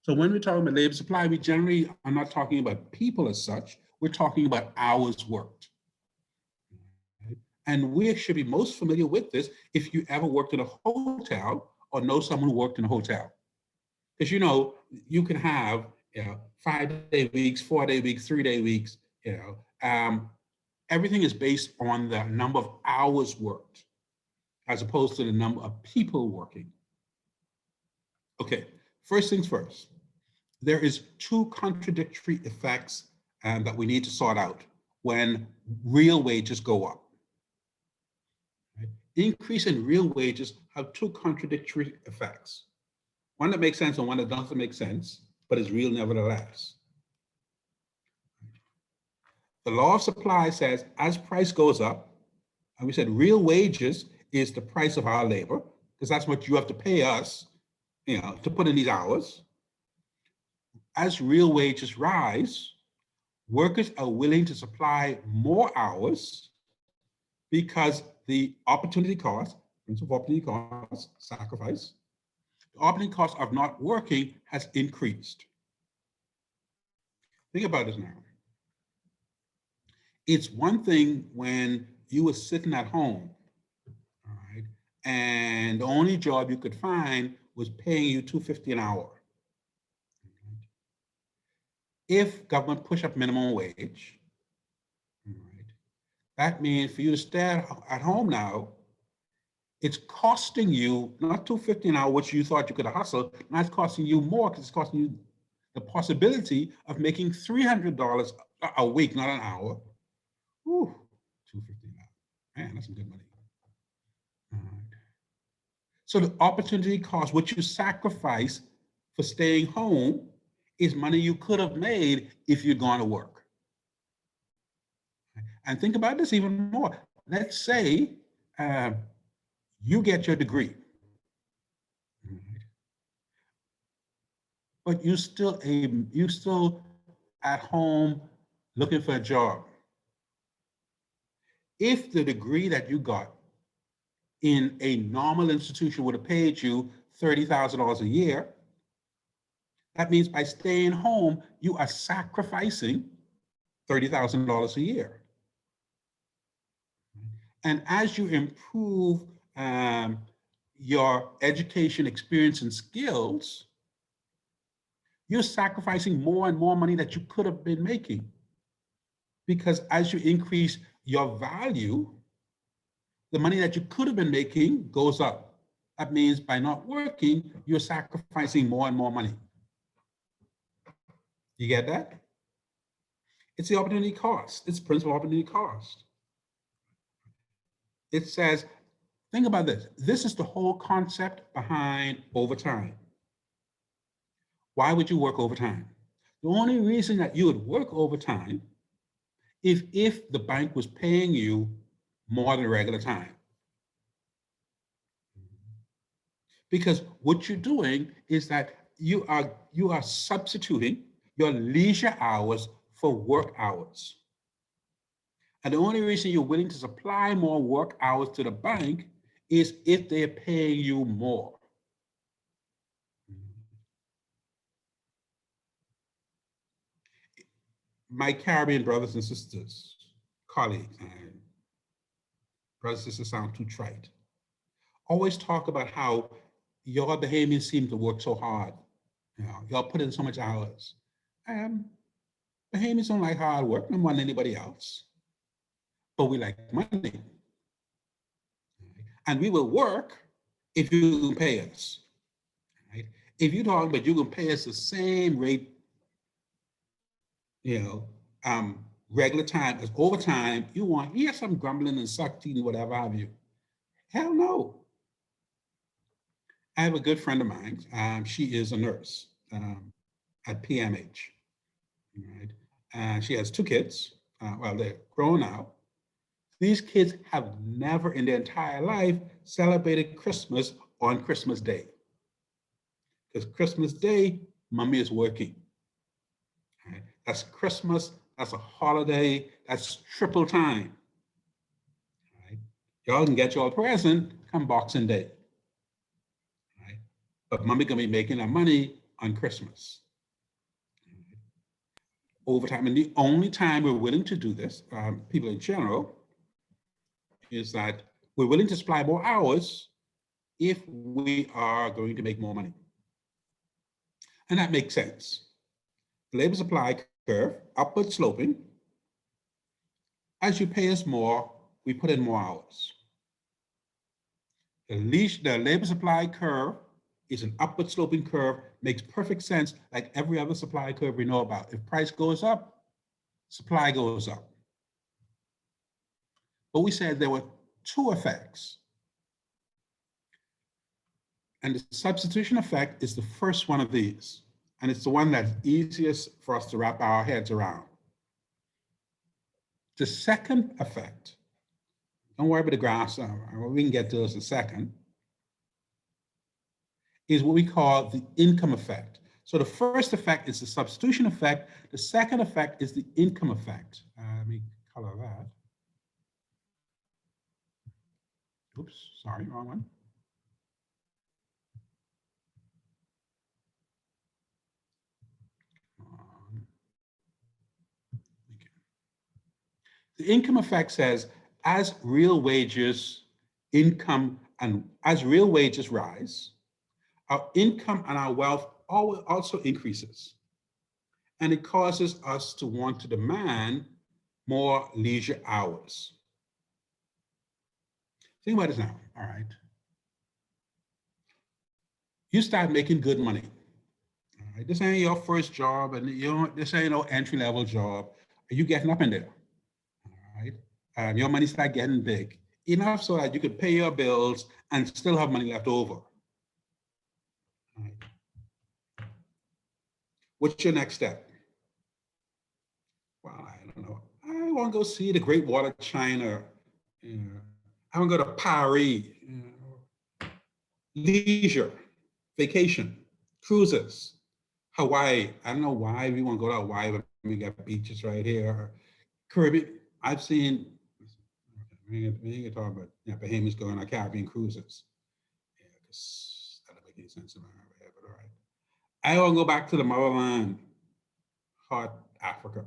So when we're talking about labor supply, we generally are not talking about people as such, we're talking about hours worked. Right? And we should be most familiar with this if you ever worked in a hotel or know someone who worked in a hotel. Because you know, you can have 5-day weeks, 4-day weeks, 3-day weeks, everything is based on the number of hours worked as opposed to the number of people working. Okay, first things first. There is 2 contradictory effects that we need to sort out when real wages go up. Right? Increase in real wages have 2 contradictory effects. One that makes sense and one that doesn't make sense, but is real nevertheless. The law of supply says as price goes up, and we said real wages is the price of our labor, because that's what you have to pay us, to put in these hours. As real wages rise, workers are willing to supply more hours because the opportunity cost, principal opportunity cost, sacrifice, the opportunity cost of not working has increased. Think about this now. It's one thing when you were sitting at home, all right, and the only job you could find was paying you $2.50 an hour. If government push up minimum wage, right, that means for you to stay at home now, it's costing you not $2.50 an hour, which you thought you could hustle. Now it's costing you more because it's costing you the possibility of making $300 a week, not an hour. Whew, $2.50 an hour. Man, that's some good money. All right. So the opportunity cost, what you sacrifice for staying home, is money you could have made if you'd gone to work. And think about this even more. Let's say you get your degree, right? But you still at home looking for a job. If the degree that you got in a normal institution would have paid you $30,000 a year, that means by staying home, you are sacrificing $30,000 a year. And as you improve your education experience and skills, you're sacrificing more and more money that you could have been making. Because as you increase your value, the money that you could have been making goes up. That means by not working, you're sacrificing more and more money. You get that? It's the opportunity cost. It's principal opportunity cost. It says, think about this. This is the whole concept behind overtime. Why would you work overtime? The only reason that you would work overtime if the bank was paying you more than regular time. Because what you're doing is that you are substituting your leisure hours for work hours. And the only reason you're willing to supply more work hours to the bank is if they're paying you more. My Caribbean brothers and sisters, colleagues, and brothers and sisters sound too trite, always talk about how y'all Bahamians seem to work so hard. Y'all put in so much hours. Bahamians don't like hard work no more than anybody else, but we like money. And we will work if you can pay us. Right? If you're talking about you can pay us the same rate, regular time as overtime, you want to hear some grumbling and sucking and whatever have you. Hell no. I have a good friend of mine. She is a nurse at PMH. Right? And she has 2 kids. Well, they're grown out. These kids have never in their entire life celebrated Christmas on Christmas Day. Because Christmas Day, mommy is working. Right? That's Christmas, that's a holiday, that's triple time. Right? Y'all can get your a present come Boxing Day. Right? But mommy gonna be making that money on Christmas. Right? Overtime, and the only time we're willing to do this, people in general, is that we're willing to supply more hours if we are going to make more money. And that makes sense. The labor supply curve, upward sloping. As you pay us more, we put in more hours. The labor supply curve is an upward sloping curve, makes perfect sense, like every other supply curve we know about. If price goes up, supply goes up. But we said there were two effects. And the substitution effect is the first one of these. And it's the one that's easiest for us to wrap our heads around. The second effect, don't worry about the graphs, we can get to those in a second, is what we call the income effect. So the first effect is the substitution effect. The second effect is the income effect. Let me color that. Oops, sorry, wrong one. The income effect says, as real wages, income, and as real wages rise, our income and our wealth also increases. And it causes us to want to demand more leisure hours. Think about this now, all right? You start making good money. All right? This ain't your first job, and this ain't no entry-level job. You getting up in there, all right? Your money start getting big, enough so that you could pay your bills and still have money left over. All right. What's your next step? Well, I don't know. I want to go see the Great Wall of China. I want to go to Paris. Leisure, vacation, cruises, Hawaii. I don't know why we want to go to Hawaii when we got beaches right here. Caribbean. I've seen, we ain't talk about Bahamas going on Caribbean cruises. Yeah, because that doesn't make any sense in my head, but all right. I want to go back to the motherland, hot Africa.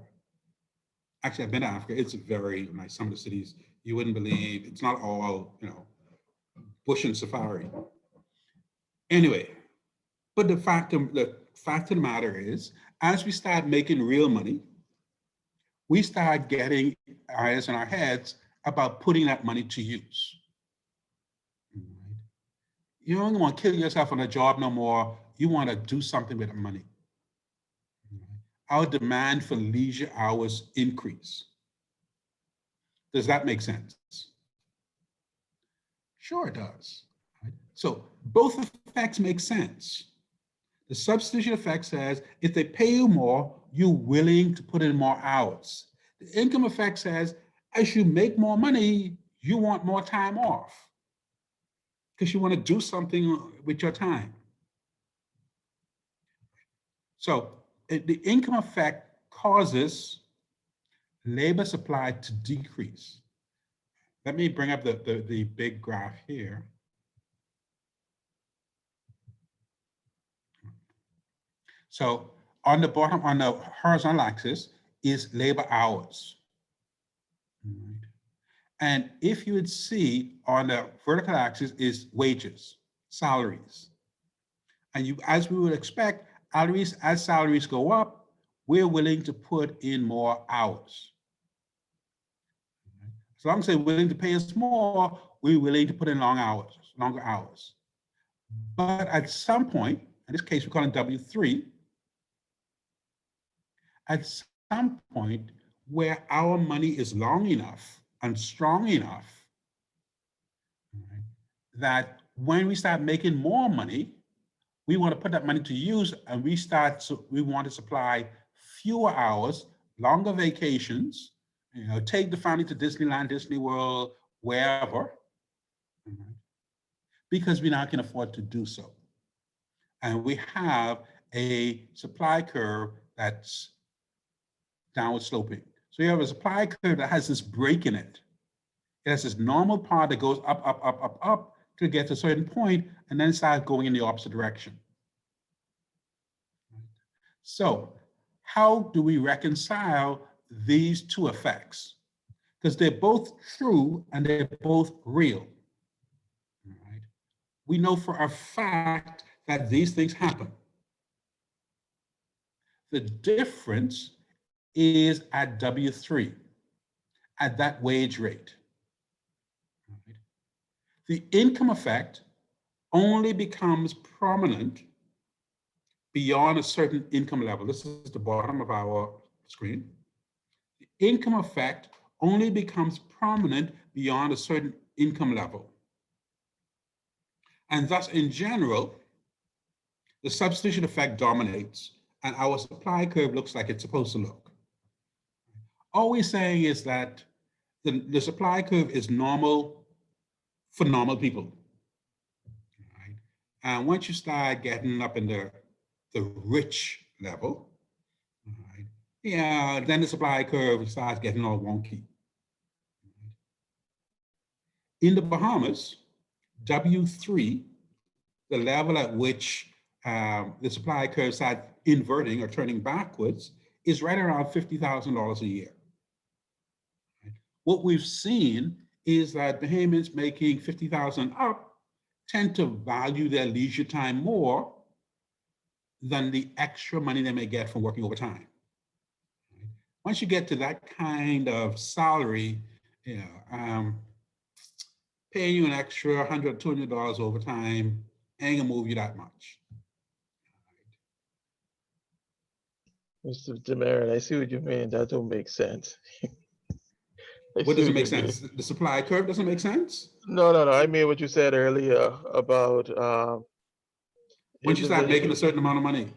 Actually, I've been to Africa. It's very nice. Some of the cities you wouldn't believe. It's not all, bush and safari. Anyway, but the fact of the matter is, as we start making real money, we start getting ideas in our heads about putting that money to use. Right? You don't want to kill yourself on a job no more. You want to do something with the money. Our demand for leisure hours increase. Does that make sense? Sure it does. Right? So both effects make sense. The substitution effect says, if they pay you more, you're willing to put in more hours. The income effect says, as you make more money, you want more time off because you want to do something with your time. So the income effect causes labor supply to decrease. Let me bring up the big graph here. So on the bottom, on the horizontal axis is labor hours. Right. And if you would see on the vertical axis is wages, salaries. And you, as we would expect, as salaries go up, we're willing to put in more hours. As long as they're willing to pay us more, we're willing to put in longer hours. But at some point, in this case, we call it W3, at some point where our money is long enough and strong enough, right, that when we start making more money, we want to put that money to use, and we want to supply fewer hours, longer vacations, take the family to Disneyland, Disney World, wherever, right, because we now can afford to do so. And we have a supply curve that's downward sloping. So you have a supply curve that has this break in it. It has this normal part that goes up, up, up, up, up to get to a certain point, and then start going in the opposite direction. So how do we reconcile these two effects? because they're both true and they're both real. All right? We know for a fact that these things happen. The difference is at W3, at that wage rate. All right? The income effect only becomes prominent beyond a certain income level. This is the bottom of our screen. The income effect only becomes prominent beyond a certain income level. And thus, in general, the substitution effect dominates, and our supply curve looks like it's supposed to look. All we're saying is that the supply curve is normal for normal people. Right? And once you start getting up in the rich level, right, yeah, then the supply curve starts getting all wonky. In the Bahamas, W3, the level at which the supply curve starts inverting or turning backwards, is right around $50,000 a year. Right? What we've seen is that Bahamians making $50,000 up tend to value their leisure time more than the extra money they may get from working overtime. Right? Once you get to that kind of salary, you know, paying you an extra $100, $200 overtime ain't gonna move you that much. Mr. Demerit, I see what you mean. That don't make sense. What doesn't make sense? The supply curve doesn't make sense? No. I mean what you said earlier about Once you start making a certain amount of money.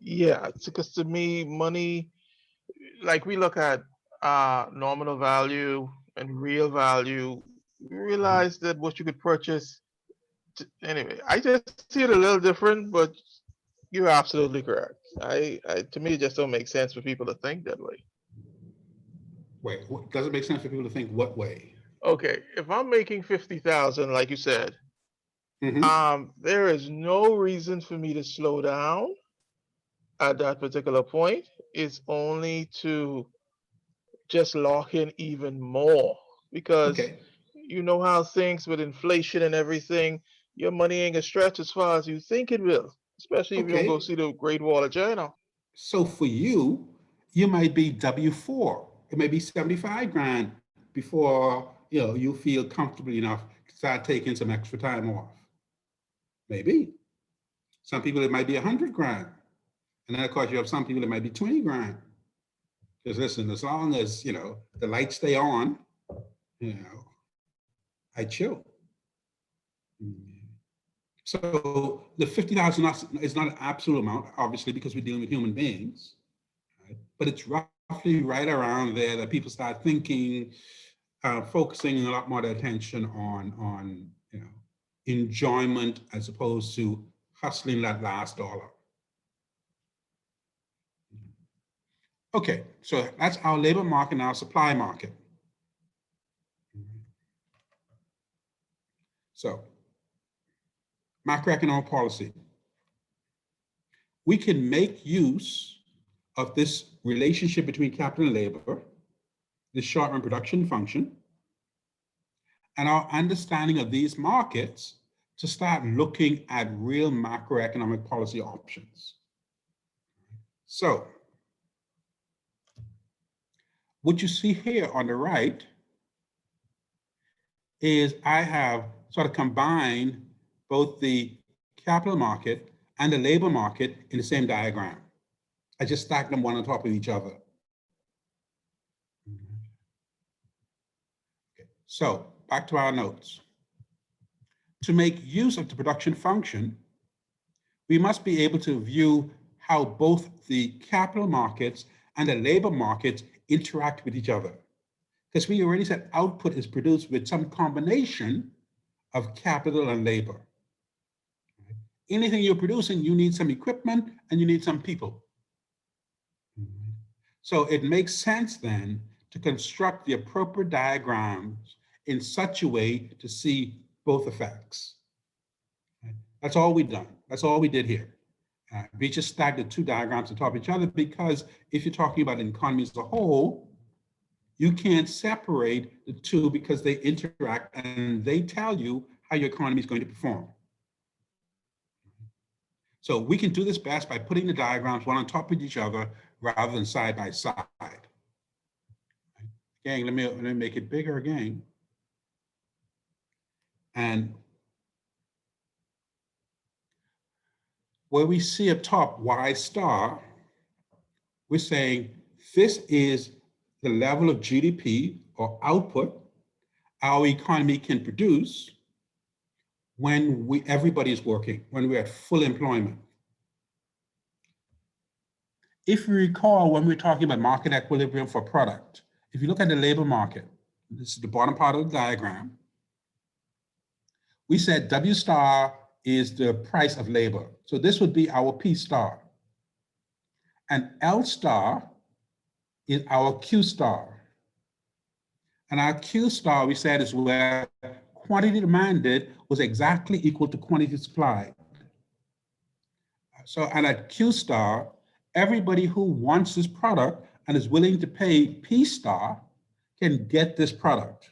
yeah, because to me, money, like we look at nominal value and real value, we realize that what you could purchase. Anyway, I just see it a little different, but you're absolutely correct. To me, it just don't make sense for people to think that way. Wait, does it make sense for people to think what way? Okay, if I'm making 50,000, like you said, Mm-hmm. there is no reason for me to slow down at that particular point. It's only to just lock in even more, because Okay. you know how things with inflation and everything, your money ain't gonna stretch as far as you think it will, especially if you don't go Okay. see the Great Wall of China. So for you, you might be W4. It may be 75 grand before you feel comfortable enough to start taking some extra time off. Maybe. Some people it might be 100 grand. And then of course you have some people it might be 20 grand. Because listen, as long as the lights stay on, I chill. So the 50,000 is not an absolute amount, obviously, because we're dealing with human beings, right? But it's roughly right around there that people start thinking, focusing a lot more attention on enjoyment as opposed to hustling that last dollar. Okay, so that's our labor market and our supply market. So, macroeconomic policy. We can make use of this relationship between capital and labor, this short-run production function, and our understanding of these markets to start looking at real macroeconomic policy options. So, what you see here on the right is I have sort of combined both the capital market and the labor market in the same diagram. I just stacked them one on top of each other. Okay. So back to our notes. To make use of the production function, we must be able to view how both the capital markets and the labor markets interact with each other. Because we already said output is produced with some combination of capital and labor. Anything you're producing, you need some equipment and you need some people. So it makes sense then to construct the appropriate diagrams in such a way to see both effects. That's all we've done. That's all we did here. We just stacked the two diagrams on top of each other because if you're talking about an economy as a whole, You can't separate the two because they interact and they tell you how your economy is going to perform. So we can do this best by putting the diagrams one on top of each other rather than side by side. Again, let me make it bigger again. And where we see up top Y star, we're saying this is the level of GDP or output our economy can produce when everybody is working, when we're at full employment. If you recall, when we're talking about market equilibrium for product, if you look at the labor market, this is the bottom part of the diagram, we said W star is the price of labor. So this would be our P star. And L star is our Q star. And our Q star, we said, is where quantity demanded was exactly equal to quantity supplied. So, and at Q star, everybody who wants this product and is willing to pay P star can get this product.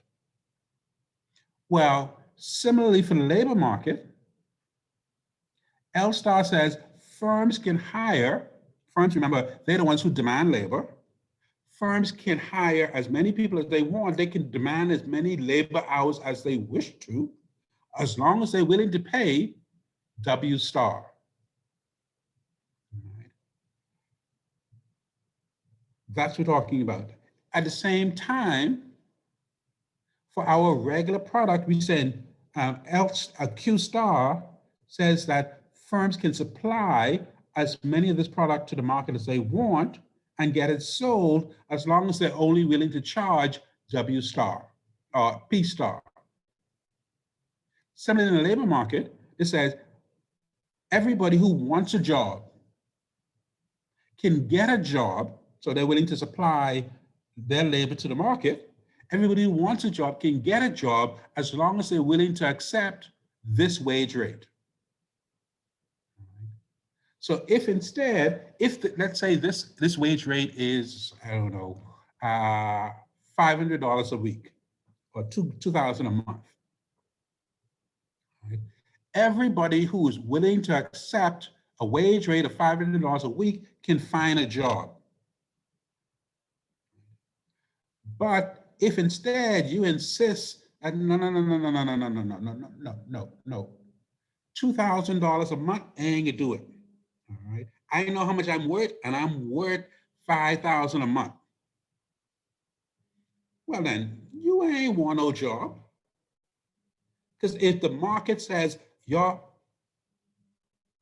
Well, similarly for the labor market, L star says firms can hire, firms, remember, they're the ones who demand labor. Firms can hire as many people as they want. They can demand as many labor hours as they wish to, as long as they're willing to pay W star. That's what we're talking about. At the same time, for our regular product, we said Q star says that firms can supply as many of this product to the market as they want and get it sold as long as they're only willing to charge W star or P star. Similarly, in the labor market, it says everybody who wants a job can get a job, so they're willing to supply their labor to the market. Everybody who wants a job can get a job as long as they're willing to accept this wage rate. So if instead, let's say this wage rate is, I don't know, $500 a week or $2,000 a month. Right? Everybody who is willing to accept a wage rate of $500 a week can find a job. But if instead you insist that no, $2,000 a month ain't gonna do it. All right. I know how much I'm worth, and I'm worth $5,000 a month. Well, then you ain't want no job. Because if the market says your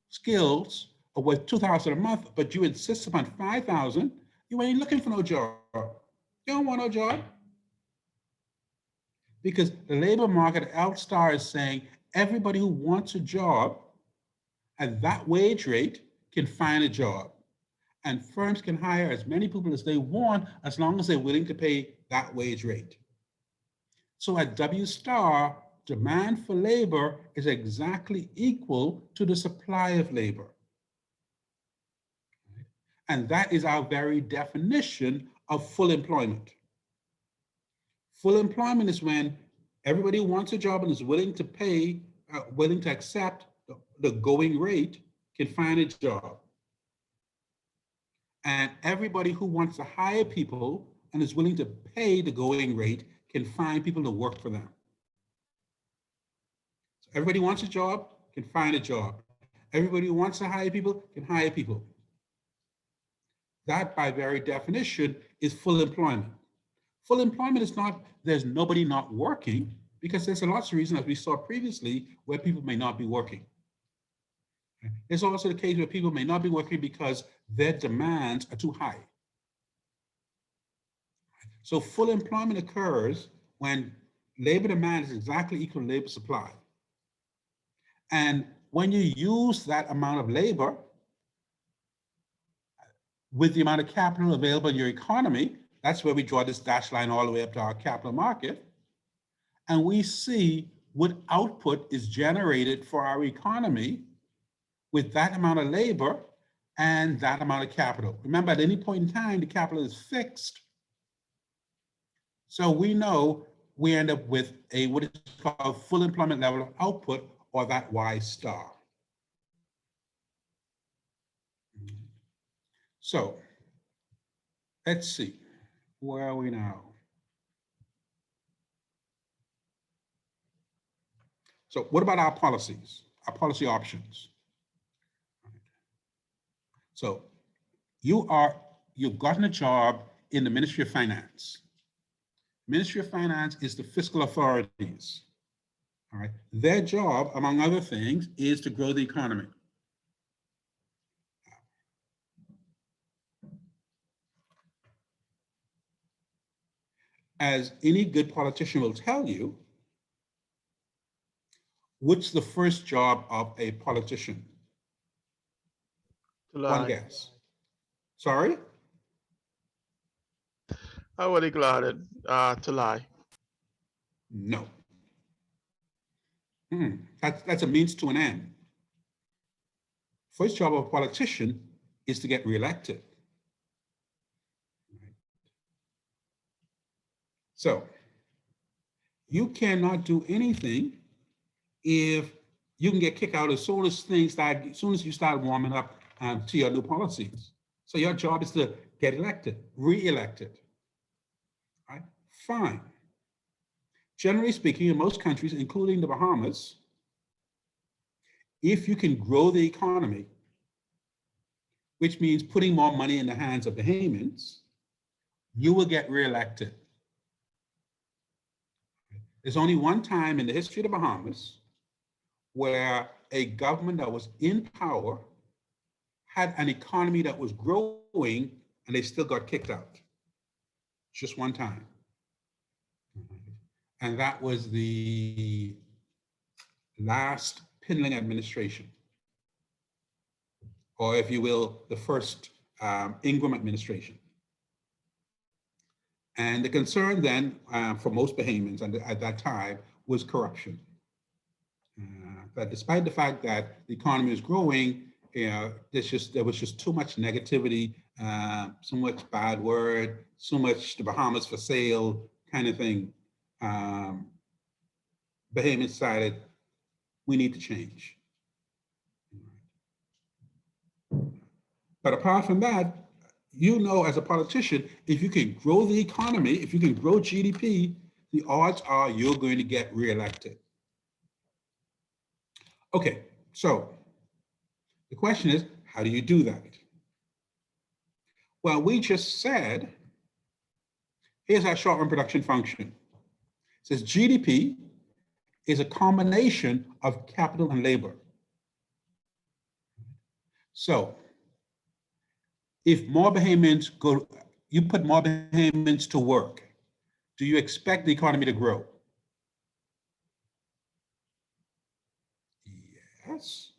skills are worth $2,000 a month, but you insist upon $5,000, you ain't looking for no job. You don't want no job. Because the labor market, L star is saying everybody who wants a job at that wage rate can find a job. And firms can hire as many people as they want as long as they're willing to pay that wage rate. So at W star, demand for labor is exactly equal to the supply of labor. And that is our very definition of full employment. Full employment is when everybody who wants a job and is willing to pay, willing to accept the going rate can find a job. And everybody who wants to hire people and is willing to pay the going rate can find people to work for them. So everybody who wants a job can find a job. Everybody who wants to hire people can hire people. That, by very definition, is full employment. Full employment is not, there's nobody not working, because there's lots of reasons, as we saw previously, where people may not be working. There's also the case where people may not be working because their demands are too high. So full employment occurs when labor demand is exactly equal to labor supply. And when you use that amount of labor with the amount of capital available in your economy, that's where we draw this dashed line all the way up to our capital market. And we see what output is generated for our economy with that amount of labor and that amount of capital. Remember, at any point in time, the capital is fixed. So we know we end up with a what is called full employment level of output, or that Y star. So let's see, where are we now? So what about our policies, our policy options? So you've gotten a job in the Ministry of Finance. Ministry of Finance is the fiscal authorities. All right. Their job, among other things, is to grow the economy. As any good politician will tell you, what's the first job of a politician? To One lie. guess. Sorry? I would have glad it to lie. No. That's a means to an end. First job of a politician is to get reelected. So you cannot do anything if you can get kicked out as soon as you start warming up to your new policies. So your job is to get elected, re-elected. Right? Fine. Generally speaking, in most countries, including the Bahamas, if you can grow the economy, which means putting more money in the hands of Bahamians, you will get reelected. There's only one time in the history of the Bahamas where a government that was in power had an economy that was growing and they still got kicked out. Just one time. And that was the last Pinling administration, or if you will, the first Ingram administration. And the concern then for most Bahamians at that time was corruption. That despite the fact that the economy is growing, there was just too much negativity, so much bad word, so much the Bahamas for sale kind of thing. Bahamians decided we need to change. But apart from that, you know, as a politician, if you can grow the economy, if you can grow GDP, the odds are you're going to get reelected. Okay, so the question is, how do you do that? Well, we just said, here's our short-run production function. It says GDP is a combination of capital and labor. So if more Bahamians you put more Bahamians to work, do you expect the economy to grow? Yes.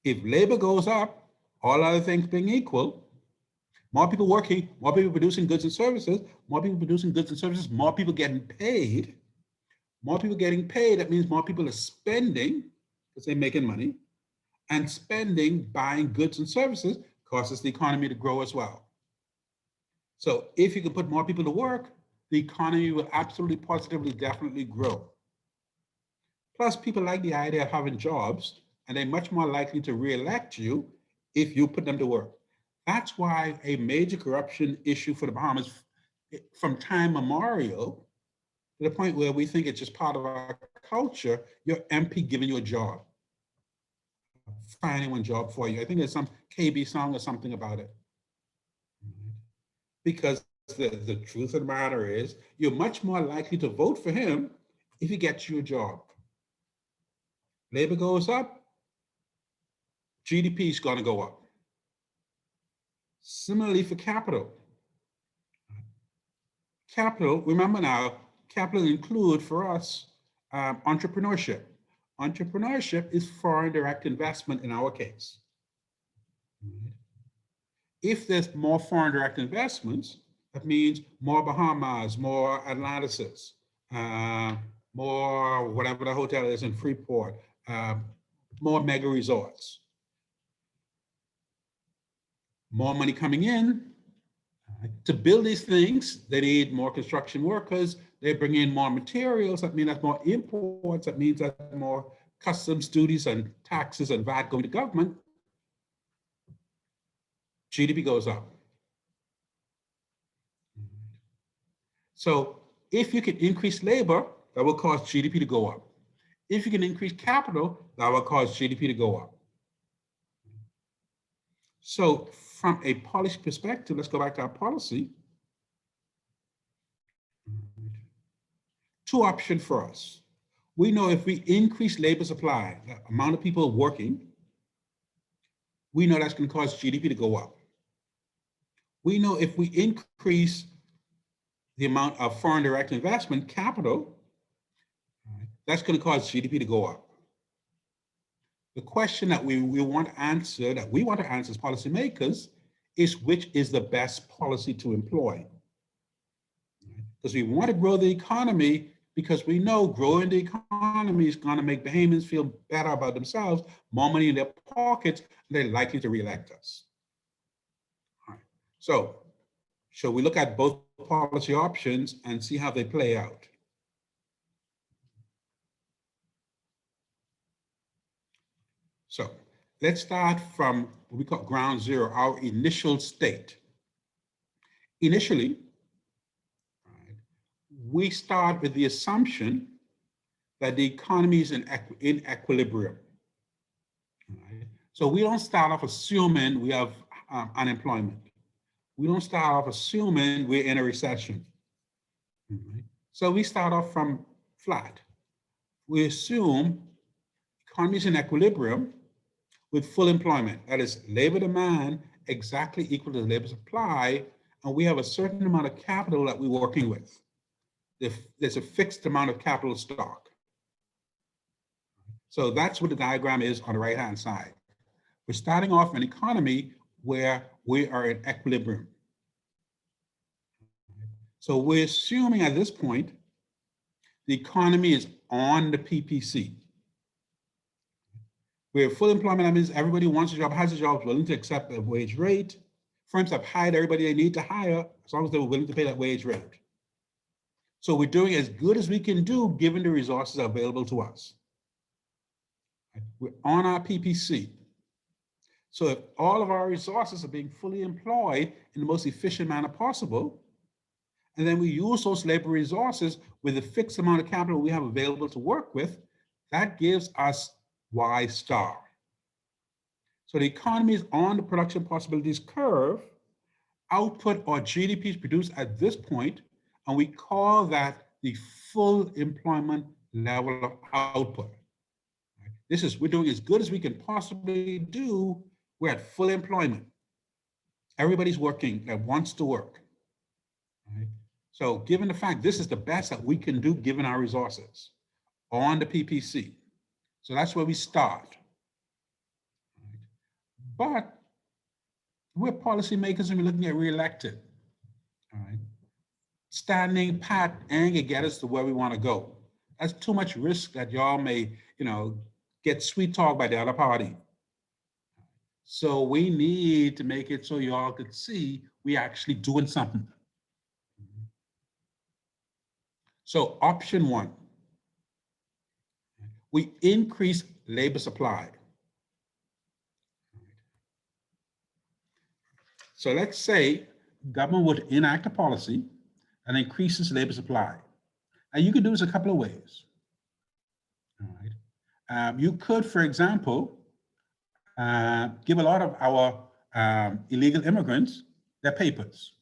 If labor goes up, all other things being equal, more people working, more people producing goods and services, more people producing goods and services, more people getting paid. More people getting paid, that means more people are spending because they're making money, and spending, buying goods and services causes the economy to grow as well. So if you can put more people to work, the economy will absolutely, positively, definitely grow. Plus, people like the idea of having jobs, and they're much more likely to re-elect you if you put them to work. That's why a major corruption issue for the Bahamas from time memorial, to the point where we think it's just part of our culture, your MP giving you a job, finding one job for you. I think there's some KB song or something about it. Because the truth of the matter is, you're much more likely to vote for him if he gets you a job. Labor goes up, GDP is going to go up. Similarly for capital. Capital, remember now, capital include for us entrepreneurship. Entrepreneurship is foreign direct investment in our case. If there's more foreign direct investments, that means more Bahamas, more Atlantises, more whatever the hotel is in Freeport, more mega resorts. More money coming in, To build these things, they need more construction workers. They bring in more materials. That means that's more imports. That means that more customs duties and taxes and VAT going to government. GDP goes up. So if you can increase labor, that will cause GDP to go up. If you can increase capital, that will cause GDP to go up. So from a policy perspective, let's go back to our policy. Two options for us. We know if we increase labor supply, the amount of people working, we know that's going to cause GDP to go up. We know if we increase the amount of foreign direct investment, capital, that's going to cause GDP to go up. The question that we want to answer, that we want to answer as policymakers, is which is the best policy to employ? Because we want to grow the economy, because we know growing the economy is going to make Bahamians feel better about themselves, more money in their pockets, and they're likely to reelect us. All right. So, shall we look at both policy options and see how they play out? So let's start from what we call ground zero, our initial state. Initially, right, we start with the assumption that the economy is in equilibrium. Right? So we don't start off assuming we have unemployment. We don't start off assuming we're in a recession. Right? So we start off from flat. We assume economy is in equilibrium with full employment. That is labor demand exactly equal to the labor supply, and we have a certain amount of capital that we're working with. There's a fixed amount of capital stock. So that's what the diagram is on the right-hand side. We're starting off an economy where we are in equilibrium. So we're assuming at this point, the economy is on the PPC. We have full employment. That means everybody wants a job, has a job, is willing to accept the wage rate. Firms have hired everybody they need to hire as long as they were willing to pay that wage rate. So we're doing as good as we can do given the resources available to us. We're on our PPC. So if all of our resources are being fully employed in the most efficient manner possible, and then we use those labor resources with a fixed amount of capital we have available to work with, that gives us Y star. So the economy is on the production possibilities curve. Output or GDP is produced at this point, and we call that the full employment level of output. This is, we're doing as good as we can possibly do. We're at full employment. Everybody's working that wants to work. Right? So given the fact this is the best that we can do given our resources on the PPC. So that's where we start. But we're policymakers and we're looking at reelected. All right. Standing pat ain't gonna get us to where we want to go. That's too much risk that y'all may, get sweet talk by the other party. So we need to make it so y'all could see we actually doing something. So option one, we increase labor supply. So let's say government would enact a policy that increases labor supply. And you could do this a couple of ways. All right. You could, for example, give a lot of our illegal immigrants their papers.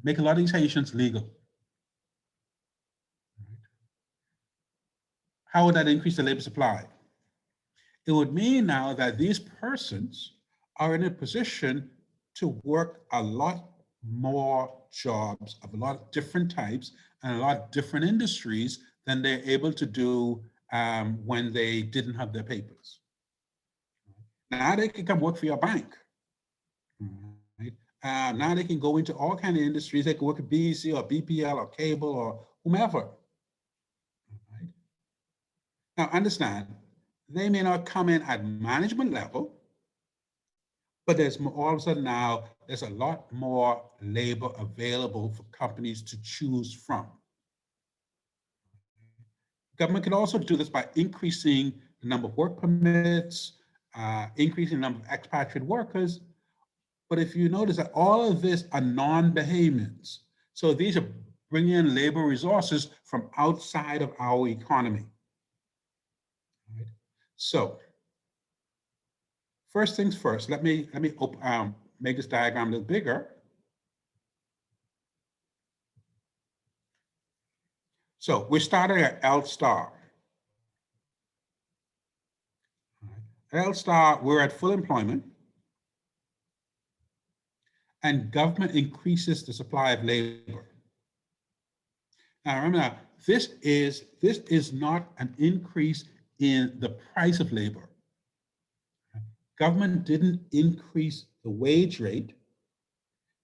Make a lot of these Haitians legal. How would that increase the labor supply? It would mean now that these persons are in a position to work a lot more jobs of a lot of different types and a lot of different industries than they're able to do when they didn't have their papers. Now they can come work for your bank. Right? Now they can go into all kinds of industries. They can work at BEC or BPL or cable or whomever. Right? Now understand, they may not come in at management level, But there's more, all of a sudden now, there's a lot more labor available for companies to choose from. Government can also do this by increasing the number of work permits, increasing the number of expatriate workers. But if you notice that all of this are non-Bahamians, so these are bringing in labor resources from outside of our economy. Right? So first things first, let me make this diagram a little bigger. So we're starting at L star. L star, we're at full employment, and government increases the supply of labor. Now remember, this is not an increase in the price of labor. Government didn't increase the wage rate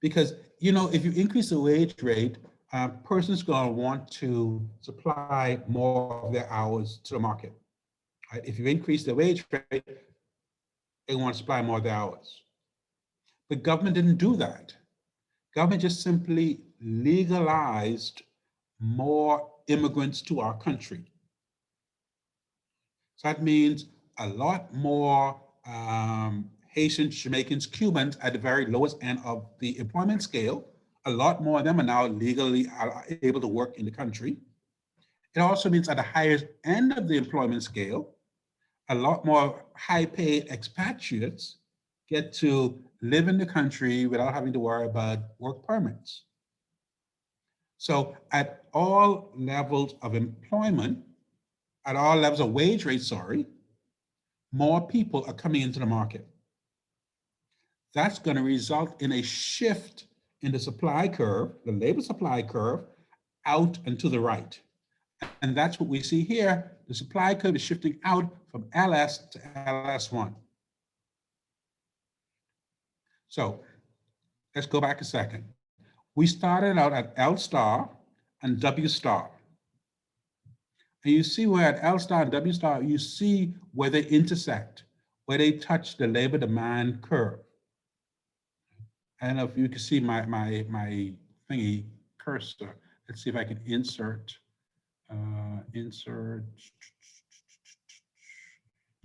because, you know, if you increase the wage rate, a person's going to want to supply more of their hours to the market. Right? If you increase the wage rate, they want to supply more of their hours. But government didn't do that. Government just simply legalized more immigrants to our country. So that means a lot more Haitians, Jamaicans, Cubans at the very lowest end of the employment scale. A lot more of them are now legally able to work in the country. It also means at the highest end of the employment scale, a lot more high-paid expatriates get to live in the country without having to worry about work permits. So at all levels of employment, at all levels of wage rate, sorry, more people are coming into the market. That's going to result in a shift in the supply curve, the labor supply curve, out and to the right. And that's what we see here. The supply curve is shifting out from LS to LS1. So let's go back a second. We started out at L star and W star. And you see where at L star and W star, you see where they intersect, where they touch the labor demand curve. I don't know if you can see my thingy cursor. Let's see if I can insert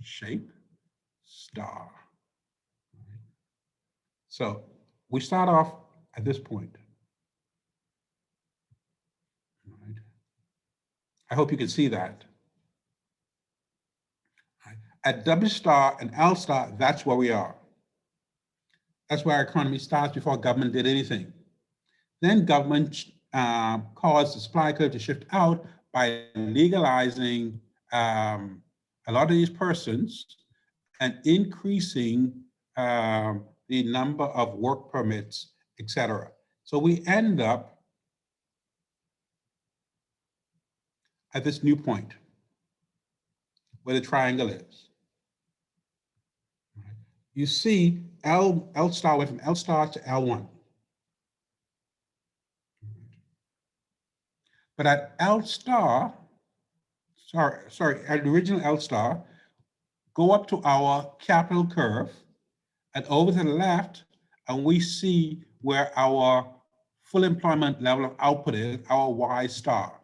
shape star. So we start off at this point. Right. I hope you can see that. Right. At W star and L star, that's where we are. That's where our economy starts before government did anything. Then government caused the supply curve to shift out by legalizing a lot of these persons and increasing the number of work permits, et cetera. So we end up at this new point where the triangle is. You see L star went from L star to L1. But at L star, at the original L star, go up to our capital curve and over to the left, and we see where our full employment level of output is, our Y star.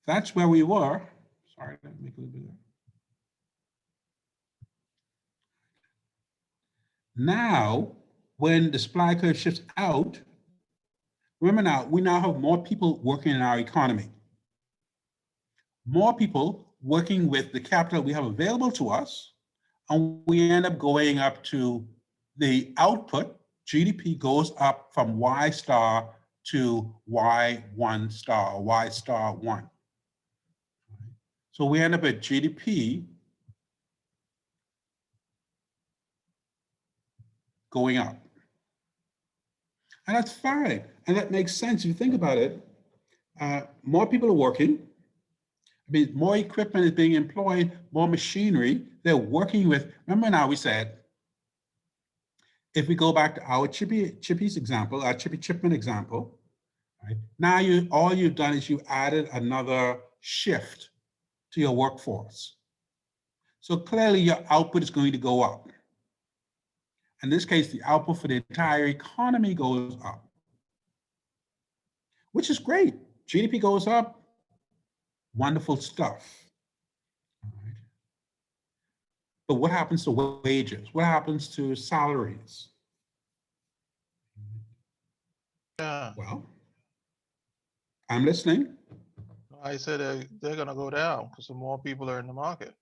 That's where we were. Sorry, let me make it a little bigger. Now, when the supply curve shifts out, remember now, we now have more people working in our economy. More people working with the capital we have available to us, and we end up going up to the output, GDP goes up from Y star to Y1 star, Y star 1. So we end up at GDP going up. And that's fine. And that makes sense if you think about it. More people are working. I mean, more equipment is being employed, more machinery. They're working with, remember now we said, if we go back to our Chippy's example, our Chippy Chipman example, right? Now all you've done is you added another shift to your workforce. So clearly your output is going to go up. In this case, the output for the entire economy goes up, which is great. GDP goes up, wonderful stuff. All right. But what happens to wages? What happens to salaries? Yeah, Well, I'm listening. I said they're gonna go down because the more people are in the market.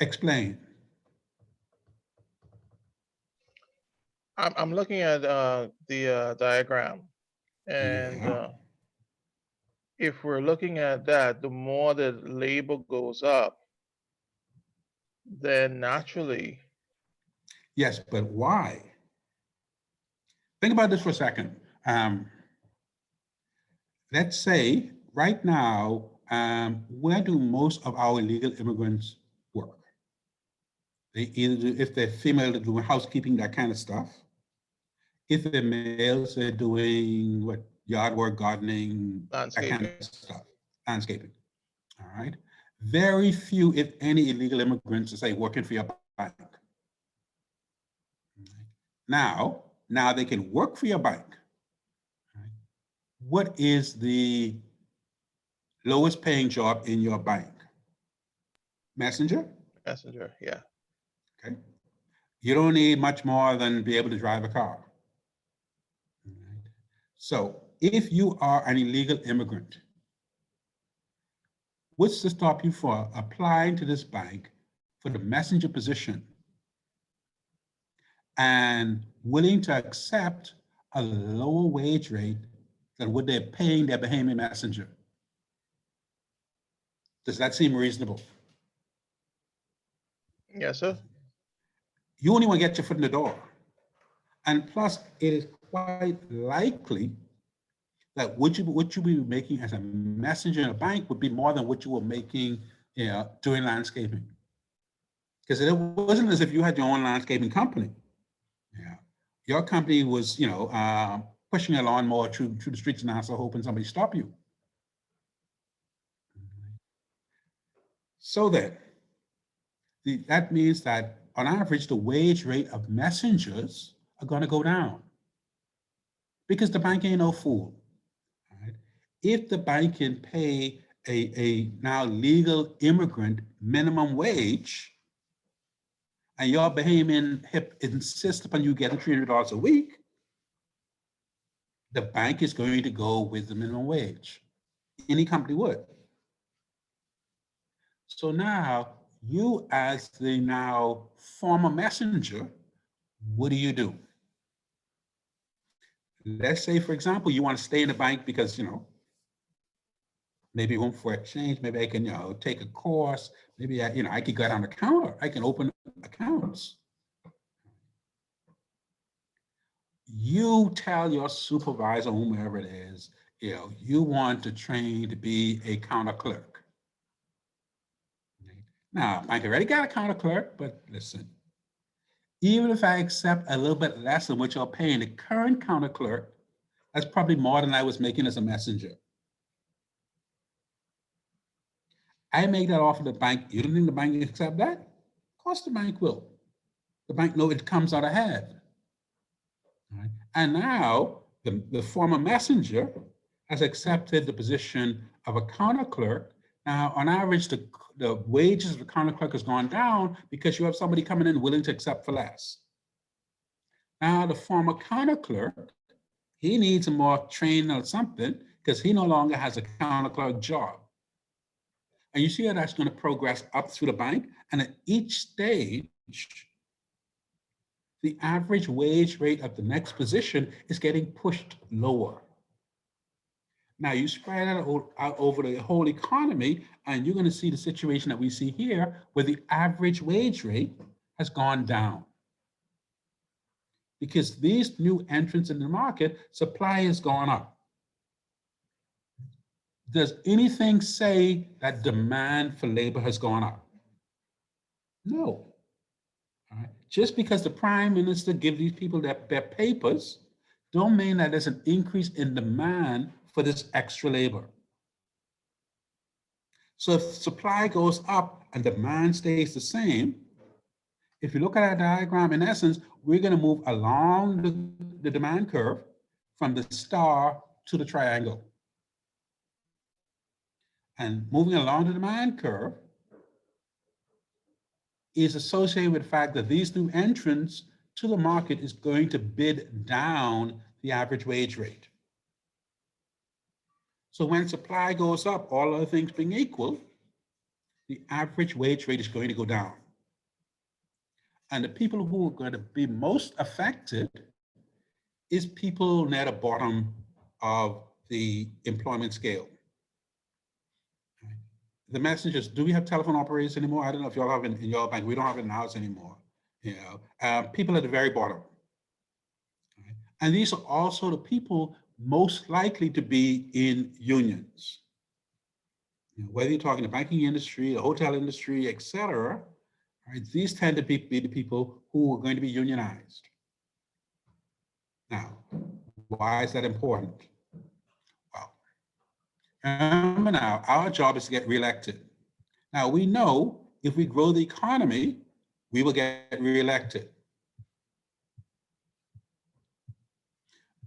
Explain. I'm looking at the diagram, and Yeah. if we're looking at that, the more that labor goes up, then naturally, Yes, but why? Think about this for a second. Let's say right now, where do most of our illegal immigrants work? They either do, if they're female, they're doing housekeeping, that kind of stuff. If they're males, they're doing what, yard work, gardening, that kind landscaping. of stuff, landscaping. All right. Very few, if any, illegal immigrants are say working for your bank. Now they can work for your bank. Right? What is the lowest paying job in your bank? Messenger? Messenger, yeah. Okay. You don't need much more than be able to drive a car. Right. So if you are an illegal immigrant, what's to stop you from applying to this bank for the messenger position and willing to accept a lower wage rate than what they're paying their Bahamian messenger? Does that seem reasonable? Yes, sir. You only want to get your foot in the door. And plus, it is quite likely that what you be making as a messenger in a bank would be more than what you were making, doing landscaping. Because it wasn't as if you had your own landscaping company. Yeah, your company was, pushing a lawnmower through the streets of Nassau, hoping somebody stop you. So then, that means that on average, the wage rate of messengers are going to go down because the bank ain't no fool. Right? If the bank can pay a now legal immigrant minimum wage, and your Bahamian HIP insists upon you getting $300 a week, the bank is going to go with the minimum wage. Any company would. So now, you as the now former messenger, what do? Let's say, for example, you want to stay in the bank because, maybe home for exchange, maybe I can, take a course, maybe I could go down the counter, I can open accounts. You tell your supervisor, whomever it is, you want to train to be a counter clerk. Now, bank already got a counter clerk, but listen, even if I accept a little bit less than what you're paying the current counter clerk, that's probably more than I was making as a messenger. I make that offer to the bank. You don't think the bank will accept that? Of course the bank will. The bank knows it comes out ahead. Right? And now the former messenger has accepted the position of a counter clerk. Now, on average, the wages of the counter clerk has gone down because you have somebody coming in willing to accept for less. Now, the former counter clerk, he needs more training or something because he no longer has a counter clerk job. And you see how that's going to progress up through the bank. And at each stage, the average wage rate of the next position is getting pushed lower. Now you spread that out over the whole economy, and you're going to see the situation that we see here, where the average wage rate has gone down. Because these new entrants in the market, supply has gone up. Does anything say that demand for labor has gone up? No. All right. Just because the prime minister gives these people their papers, don't mean that there's an increase in demand for this extra labor. So if supply goes up and demand stays the same, if you look at our diagram, in essence, we're going to move along the demand curve from the star to the triangle. And moving along the demand curve is associated with the fact that these new entrants to the market is going to bid down the average wage rate. So when supply goes up, all other things being equal, the average wage rate is going to go down. And the people who are going to be most affected is people near the bottom of the employment scale. The message is, do we have telephone operators anymore? I don't know if y'all have in your bank. We don't have it in ours anymore. You know, people at the very bottom. Right? And these are also the people most likely to be in unions. You know, whether you're talking the banking industry, the hotel industry, et cetera, right, these tend to be the people who are going to be unionized. Now, why is that important? Well, remember now, our job is to get reelected. Now, we know if we grow the economy, we will get reelected.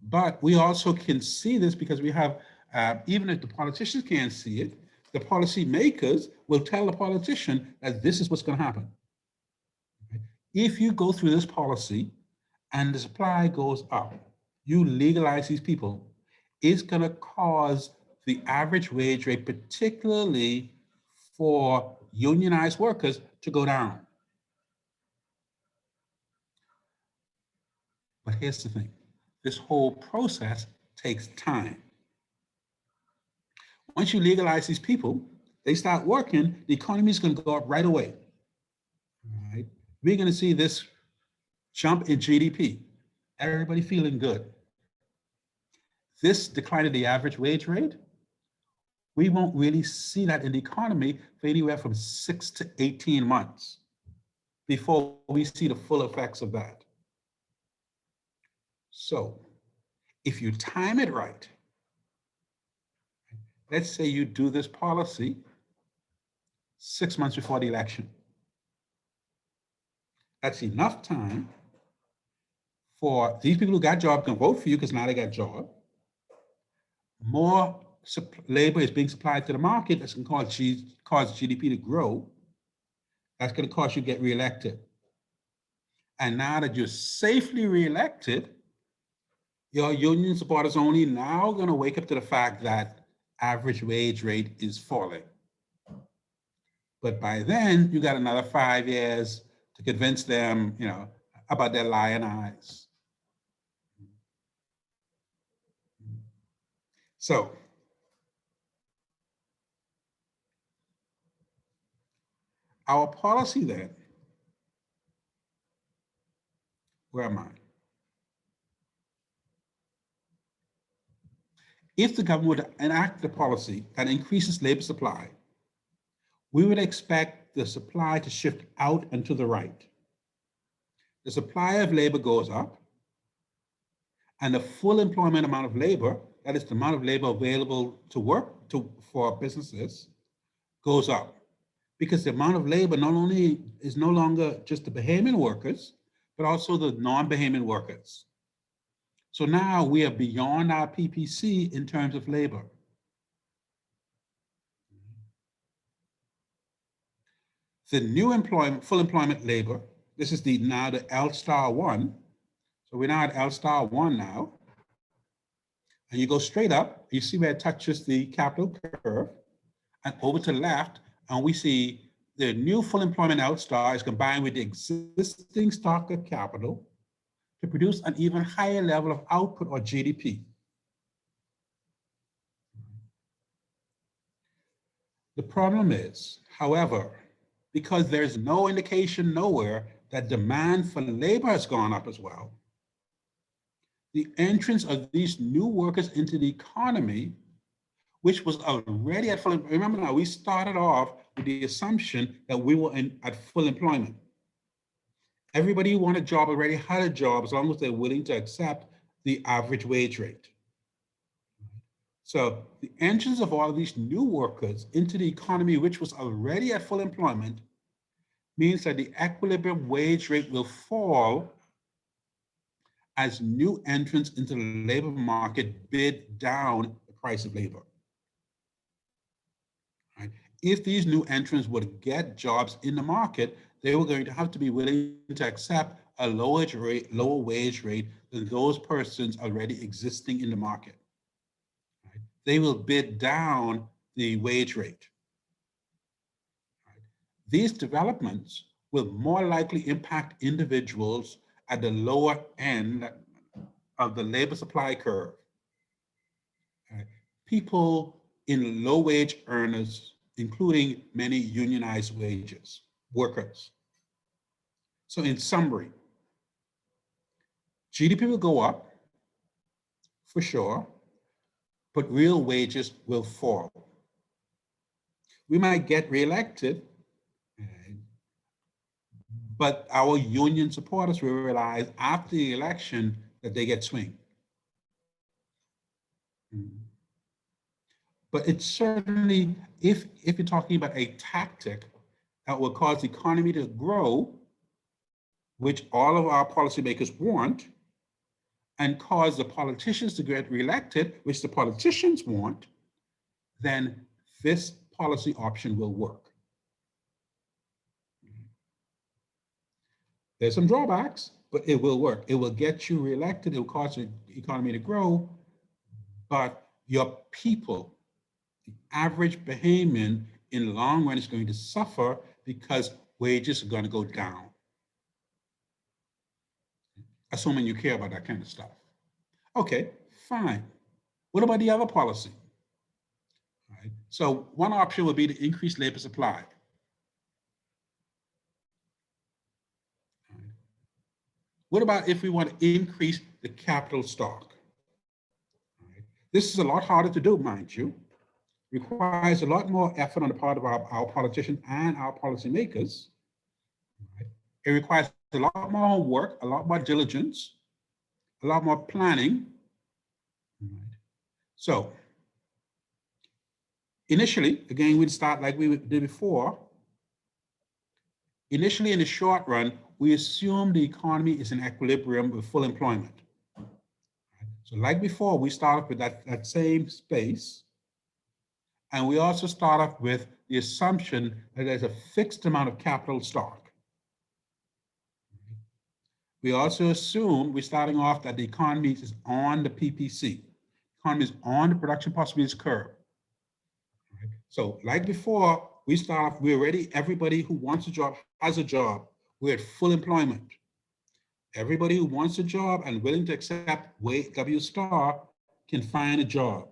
But we also can see this because we have, even if the politicians can't see it, the policy makers will tell the politician that this is what's going to happen. If you go through this policy and the supply goes up, you legalize these people, it's going to cause the average wage rate, particularly for unionized workers, to go down. But here's the thing, this whole process takes time. Once you legalize these people, they start working, the economy is going to go up right away. Right? We're going to see this jump in GDP. Everybody feeling good. This decline in the average wage rate, we won't really see that in the economy for anywhere from 6 to 18 months before we see the full effects of that. So if you time it right, let's say you do this policy 6 months before the election. That's enough time for these people who got jobs can vote for you because now they got a job. More labor is being supplied to the market. That's going to cause GDP to grow. That's going to cause you to get reelected. And now that you're safely reelected, your union supporters only now going to wake up to the fact that average wage rate is falling. But by then, you got another 5 years to convince them, you know, about their lying eyes. So, our policy then, where am I? If the government would enact a policy that increases labor supply, we would expect the supply to shift out and to the right. The supply of labor goes up, and the full employment amount of labor, that is the amount of labor available to work for businesses, goes up. Because the amount of labor not only is no longer just the Bahamian workers, but also the non-Bahamian workers. So now we are beyond our PPC in terms of labor. The new employment, full employment labor, this is now the L*1. So we're now at L*1 now. And you go straight up, you see where it touches the capital curve, and over to the left, and we see the new full employment L* is combined with the existing stock of capital to produce an even higher level of output or GDP. The problem is, however, because there's no indication nowhere that demand for labor has gone up as well, the entrance of these new workers into the economy, which was already at full, remember now, we started off with the assumption that we were at full employment. Everybody who wanted a job already had a job as long as they're willing to accept the average wage rate. So the entrance of all of these new workers into the economy, which was already at full employment, means that the equilibrium wage rate will fall as new entrants into the labor market bid down the price of labor. Right? If these new entrants would get jobs in the market, they were going to have to be willing to accept a lower wage rate than those persons already existing in the market. Right? They will bid down the wage rate. Right? These developments will more likely impact individuals at the lower end of the labor supply curve. Right? People in low wage earners, including many unionized workers. So in summary, GDP will go up for sure, but real wages will fall. We might get reelected, but our union supporters will realize after the election that they get swing. But it's certainly, if you're talking about a tactic that will cause the economy to grow, which all of our policymakers want, and cause the politicians to get reelected, which the politicians want, then this policy option will work. There's some drawbacks, but it will work. It will get you reelected. It will cause the economy to grow, but your people, the average Bahamian, in the long run is going to suffer because wages are going to go down. Assuming you care about that kind of stuff. Okay, fine. What about the other policy? Right. So one option would be to increase labor supply. Right. What about if we want to increase the capital stock? Right. This is a lot harder to do, mind you. Requires a lot more effort on the part of our politicians and our policymakers. Right. It requires a lot more homework, a lot more diligence, a lot more planning. Right. So initially, again, we'd start like we did before. Initially, in the short run, we assume the economy is in equilibrium with full employment. Right. So like before, we start off with that same space. And we also start off with the assumption that there's a fixed amount of capital stock. We also assume we're starting off that the economy is on the PPC. The economy is on the production possibilities curve. Right. So like before, we start off, we're ready, everybody who wants a job has a job. We're at full employment. Everybody who wants a job and willing to accept W star can find a job.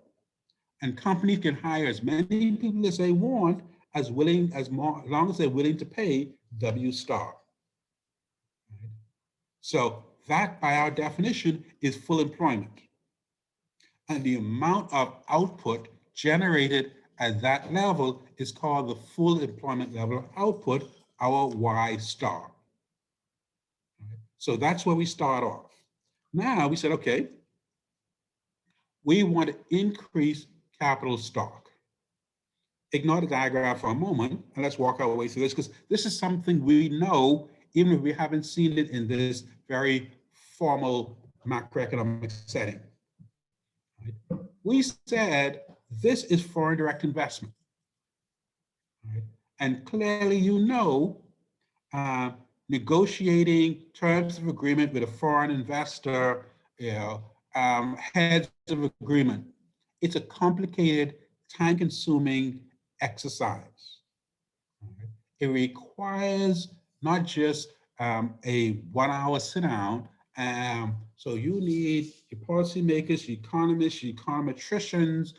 And companies can hire as many people as they want, as long as they're willing to pay W star. Right? So that, by our definition, is full employment. And the amount of output generated at that level is called the full employment level of output, our Y star. Right? So that's where we start off. Now we said, okay, we want to increase capital stock. Ignore the diagram for a moment and let's walk our way through this, because this is something we know, even if we haven't seen it in this very formal macroeconomic setting. Right? We said this is foreign direct investment. Right? And clearly, you know, negotiating terms of agreement with a foreign investor, heads of agreement. It's a complicated, time-consuming exercise. Right? It requires not just a 1 hour sit down. So you need your policymakers, your economists, your econometricians,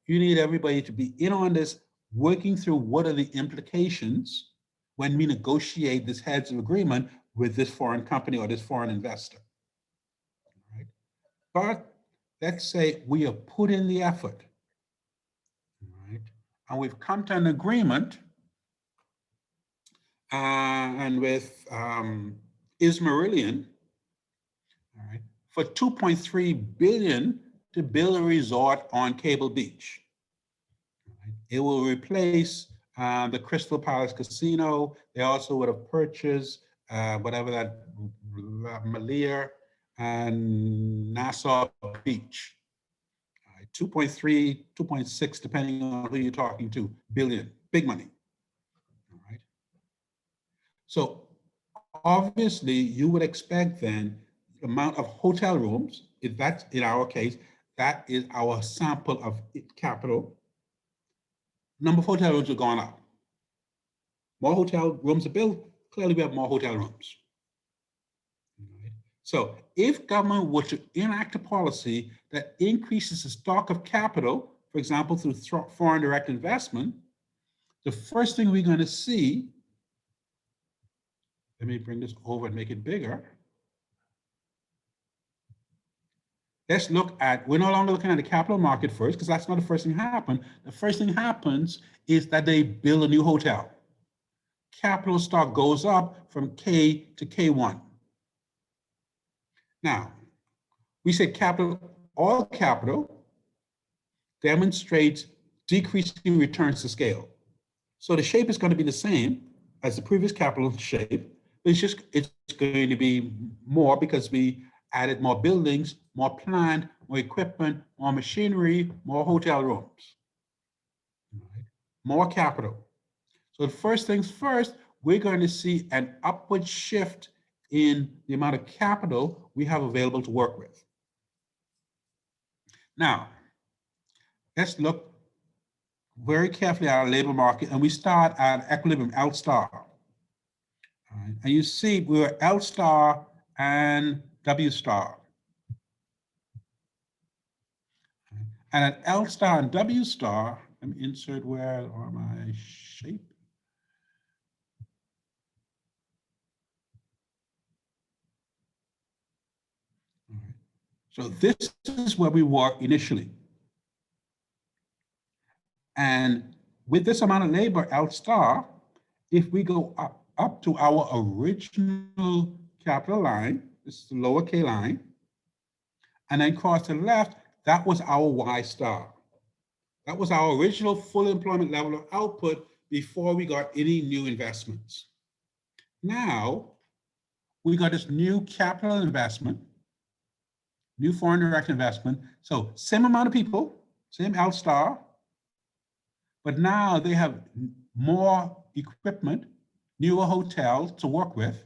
you need everybody to be in on this, working through what are the implications when we negotiate this heads of agreement with this foreign company or this foreign investor. Right? But let's say we have put in the effort, right? And we've come to an agreement, and with Ismarillion, all right, for $2.3 billion to build a resort on Cable Beach. It will replace the Crystal Palace Casino. They also would have purchased whatever that Malia and Nassau Beach. 2.3, 2.6, depending on who you're talking to, billion, big money. All right. So obviously you would expect then the amount of hotel rooms, if that's in our case, that is our sample of capital. Number of hotel rooms are going up. More hotel rooms are built, clearly we have more hotel rooms. Right. So if government were to enact a policy that increases the stock of capital, for example, through foreign direct investment, the first thing we're going to see, let me bring this over and make it bigger. Let's look at, we're no longer looking at the capital market first, because that's not the first thing that happens. The first thing happens is that they build a new hotel. Capital stock goes up from K to K1. Now, we said capital, all capital demonstrates decreasing returns to scale. So the shape is going to be the same as the previous capital shape. It's going to be more because we added more buildings, more plant, more equipment, more machinery, more hotel rooms, right? More capital. So the first things first, we're going to see an upward shift in the amount of capital we have available to work with. Now, let's look very carefully at our labor market, and we start at equilibrium, L star. Right. And you see we're L star and W star. And at L star and W star, let me insert where are my shape. All right. So this is where we were initially. And with this amount of labor, L star, if we go up to our original capital line, this is the lower K line, and then cross to the left, that was our Y star. That was our original full employment level of output before we got any new investments. Now, we got this new capital investment, new foreign direct investment. So same amount of people, same L star, but now they have more equipment, newer hotels to work with.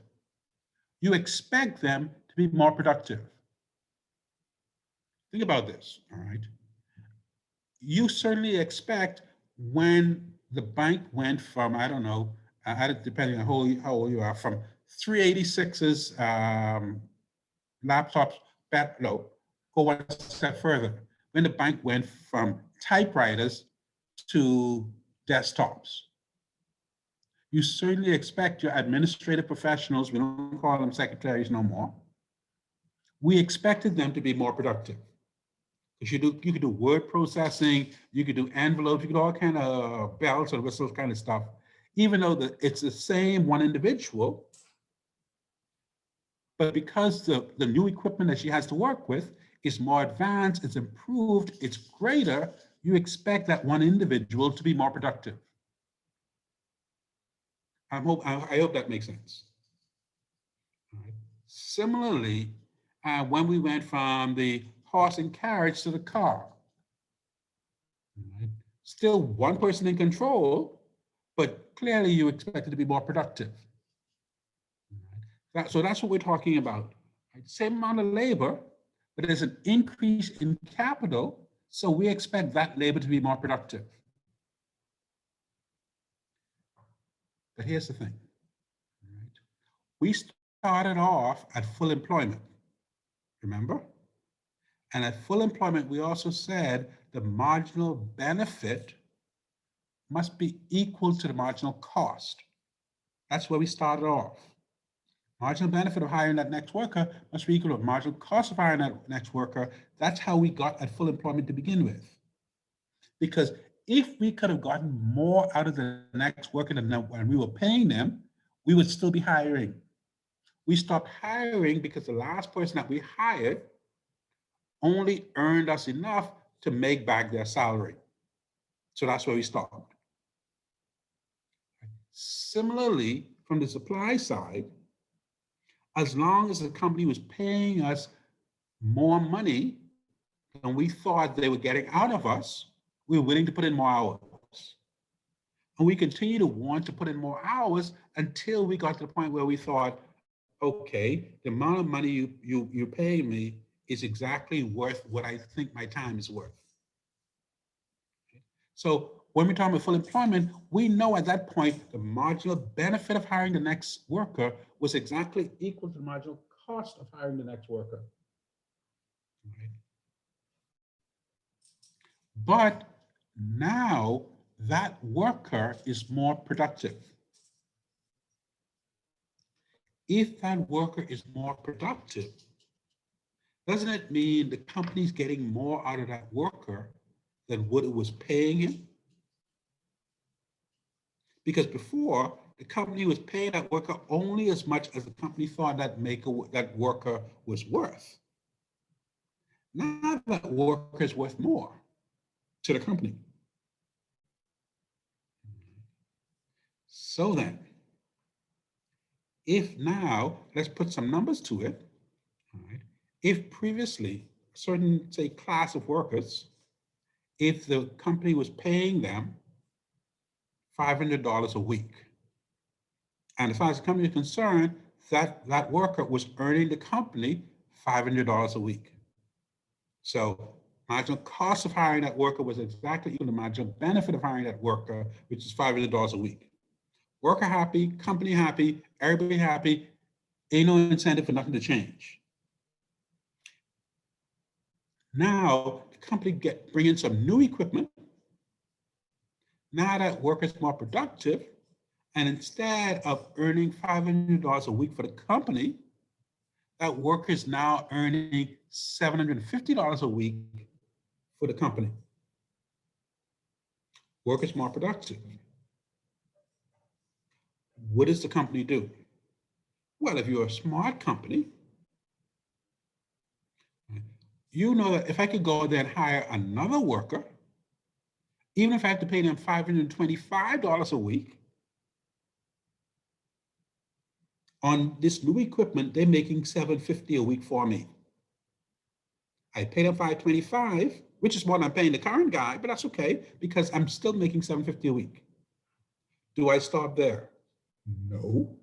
You expect them to be more productive. Think about this, all right? You certainly expect when the bank went from, I don't know, depending on how old you are, from 386's laptops, go one step further. When the bank went from typewriters to desktops. You certainly expect your administrative professionals, we don't call them secretaries no more, we expected them to be more productive. You could do word processing, you could do envelopes, you could do all kind of bells and whistles kind of stuff, even though it's the same one individual, but because the new equipment that she has to work with is more advanced, it's improved, it's greater, you expect that one individual to be more productive. I hope that makes sense. All right. Similarly, when we went from the horse and carriage to the car, right? Still one person in control, but clearly you expect it to be more productive. Right? So that's what we're talking about. Right? Same amount of labor, but there's an increase in capital, so we expect that labor to be more productive. But here's the thing, right? We started off at full employment, remember? And at full employment, we also said the marginal benefit must be equal to the marginal cost. That's where we started off. Marginal benefit of hiring that next worker must be equal to marginal cost of hiring that next worker. That's how we got at full employment to begin with. Because if we could have gotten more out of the next worker than when we were paying them, we would still be hiring. We stopped hiring because the last person that we hired only earned us enough to make back their salary. So that's where we stopped. Similarly, from the supply side, as long as the company was paying us more money than we thought they were getting out of us, we were willing to put in more hours. And we continue to want to put in more hours until we got to the point where we thought, okay, the amount of money you pay me is exactly worth what I think my time is worth. So when we're talking about full employment, we know at that point the marginal benefit of hiring the next worker was exactly equal to the marginal cost of hiring the next worker. Right? But now that worker is more productive. If that worker is more productive, doesn't it mean the company's getting more out of that worker than what it was paying him? Because before, the company was paying that worker only as much as the company thought that worker was worth. Now that worker is worth more to the company. So then, if now, let's put some numbers to it. All right. If previously, a certain, say, class of workers, if the company was paying them $500 a week, and as far as the company is concerned, that worker was earning the company $500 a week. So marginal cost of hiring that worker was exactly equal to the marginal benefit of hiring that worker, which is $500 a week. Worker happy, company happy, everybody happy, ain't no incentive for nothing to change. Now the company bring in some new equipment. Now that worker is more productive, and instead of earning $500 a week for the company, that worker is now earning $750 a week for the company. Worker is more productive. What does the company do? Well, if you're a smart company, you know that if I could go there and hire another worker, even if I have to pay them $525 a week, on this new equipment, they're making $750 a week for me. I pay them $525, which is more than I'm paying the current guy, but that's okay because I'm still making $750 a week. Do I stop there? No.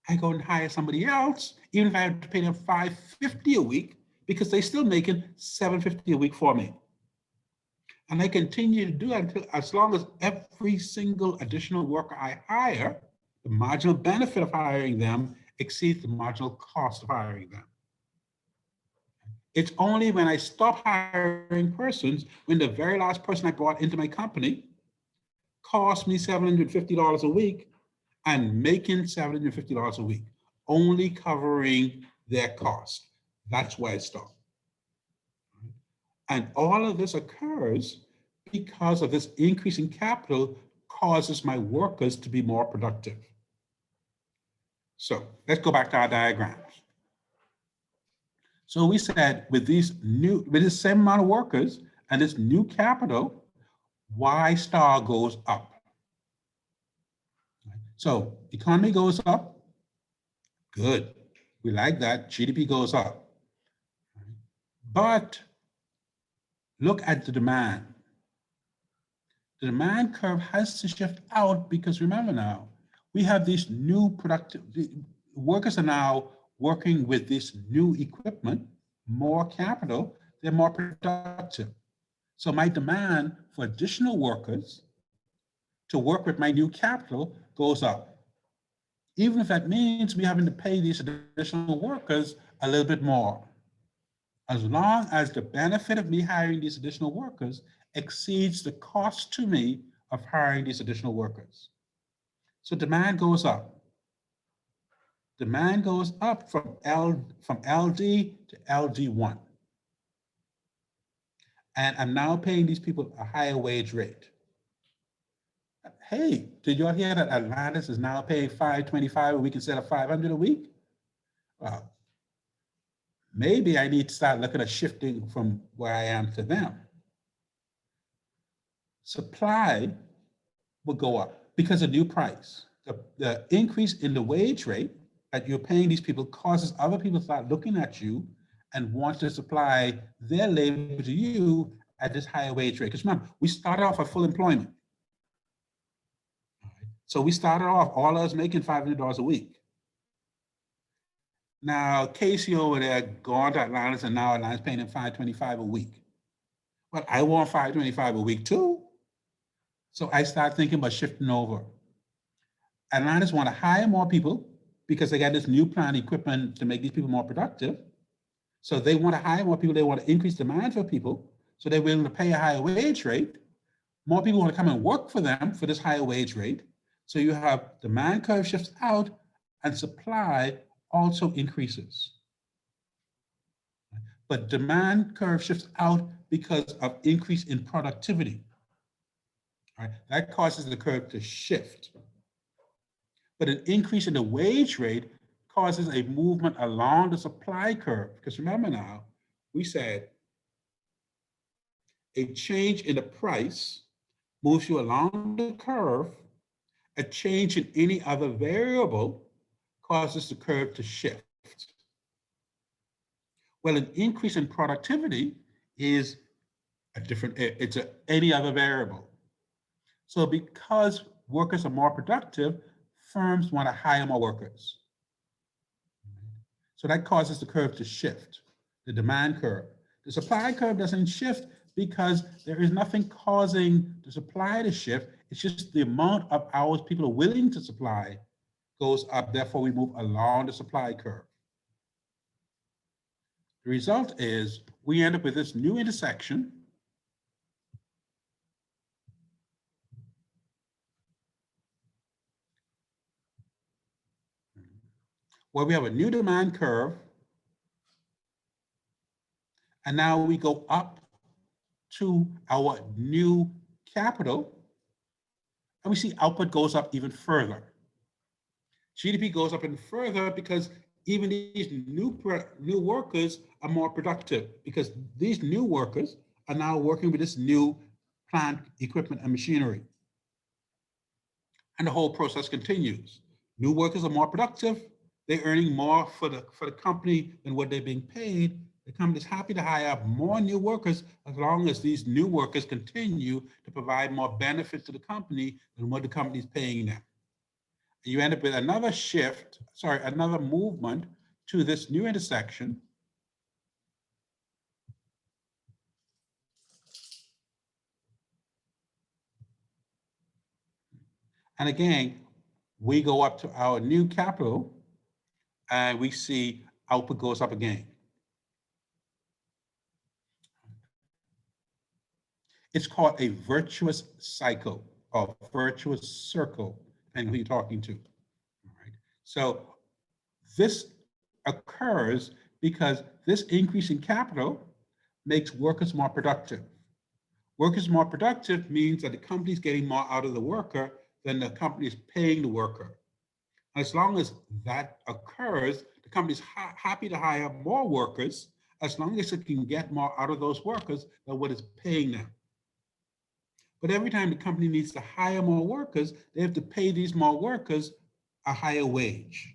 I go and hire somebody else, even if I have to pay them $550 a week, because they're still making $750 a week for me. And I continue to do that until, as long as every single additional worker I hire, the marginal benefit of hiring them exceeds the marginal cost of hiring them. It's only when I stop hiring persons, when the very last person I brought into my company cost me $750 a week, and making $750 a week, only covering their cost. That's why I stop. And all of this occurs because of this increase in capital causes my workers to be more productive. So let's go back to our diagrams. So we said with this same amount of workers and this new capital, Y star goes up. So economy goes up, good. We like that, GDP goes up. But look at the demand. The demand curve has to shift out because remember now, we have these new productive, workers are now working with this new equipment, more capital, they're more productive. So my demand for additional workers to work with my new capital goes up. Even if that means me having to pay these additional workers a little bit more. As long as the benefit of me hiring these additional workers exceeds the cost to me of hiring these additional workers. So demand goes up. Demand goes up from LD to LD1. And I'm now paying these people a higher wage rate. Hey, did y'all hear that Atlantis is now paying $525 a week instead of $500 a week? Well, maybe I need to start looking at shifting from where I am to them. Supply will go up because of new price. The increase in the wage rate that you're paying these people causes other people to start looking at you and want to supply their labor to you at this higher wage rate. Because remember, we started off at full employment. So we started off all of us making $500 a week. Now, Casey over there gone to Atlantis, and now Atlantis paying him $525 a week. But I want $525 a week too. So I start thinking about shifting over. Atlantis want to hire more people because they got this new plant equipment to make these people more productive. So they want to hire more people. They want to increase demand for people. So they're willing to pay a higher wage rate. More people want to come and work for them for this higher wage rate. So you have demand curve shifts out and supply also increases. But demand curve shifts out because of increase in productivity. Right? That causes the curve to shift. But an increase in the wage rate causes a movement along the supply curve. Because remember now, we said a change in the price moves you along the curve. A change in any other variable causes the curve to shift. Well, an increase in productivity is a different, it's any other variable. So because workers are more productive, firms want to hire more workers. So that causes the curve to shift, the demand curve. The supply curve doesn't shift because there is nothing causing the supply to shift. It's just the amount of hours people are willing to supply goes up. Therefore, we move along the supply curve. The result is we end up with this new intersection where we have a new demand curve, and now we go up to our new capital, and we see output goes up even further. GDP goes up even further because even these new workers are more productive because these new workers are now working with this new plant, equipment, and machinery. And the whole process continues. New workers are more productive. They're earning more for the company than what they're being paid. The company is happy to hire more new workers as long as these new workers continue to provide more benefit to the company than what the company is paying them. And you end up with another shift, another movement to this new intersection. And again, we go up to our new capital and we see output goes up again. It's called a virtuous cycle or virtuous circle, depending on who you're talking to. All right. So this occurs because this increase in capital makes workers more productive. Workers more productive means that the company is getting more out of the worker than the company is paying the worker. As long as that occurs, the company is happy to hire more workers as long as it can get more out of those workers than what it's paying them. But every time the company needs to hire more workers, they have to pay these more workers a higher wage.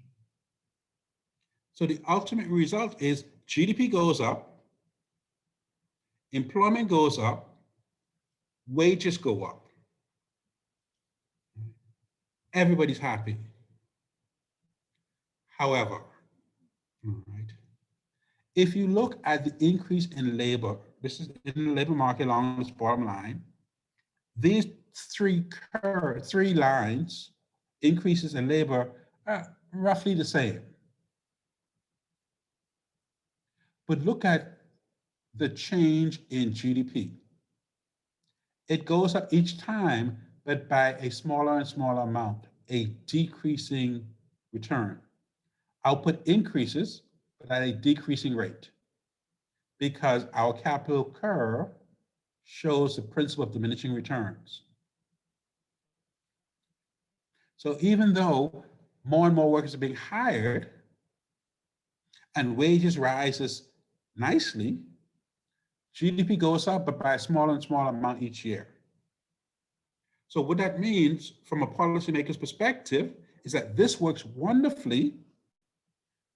So the ultimate result is GDP goes up, employment goes up, wages go up. Everybody's happy. However, all right, if you look at the increase in labor, this is in the labor market along this bottom line, these three lines, increases in labor, are roughly the same. But look at the change in GDP. It goes up each time, but by a smaller and smaller amount, a decreasing return. Output increases, but at a decreasing rate, because our capital curve shows the principle of diminishing returns. So even though more and more workers are being hired and wages rises nicely, GDP goes up, but by a smaller and smaller amount each year. So what that means from a policymaker's perspective is that this works wonderfully,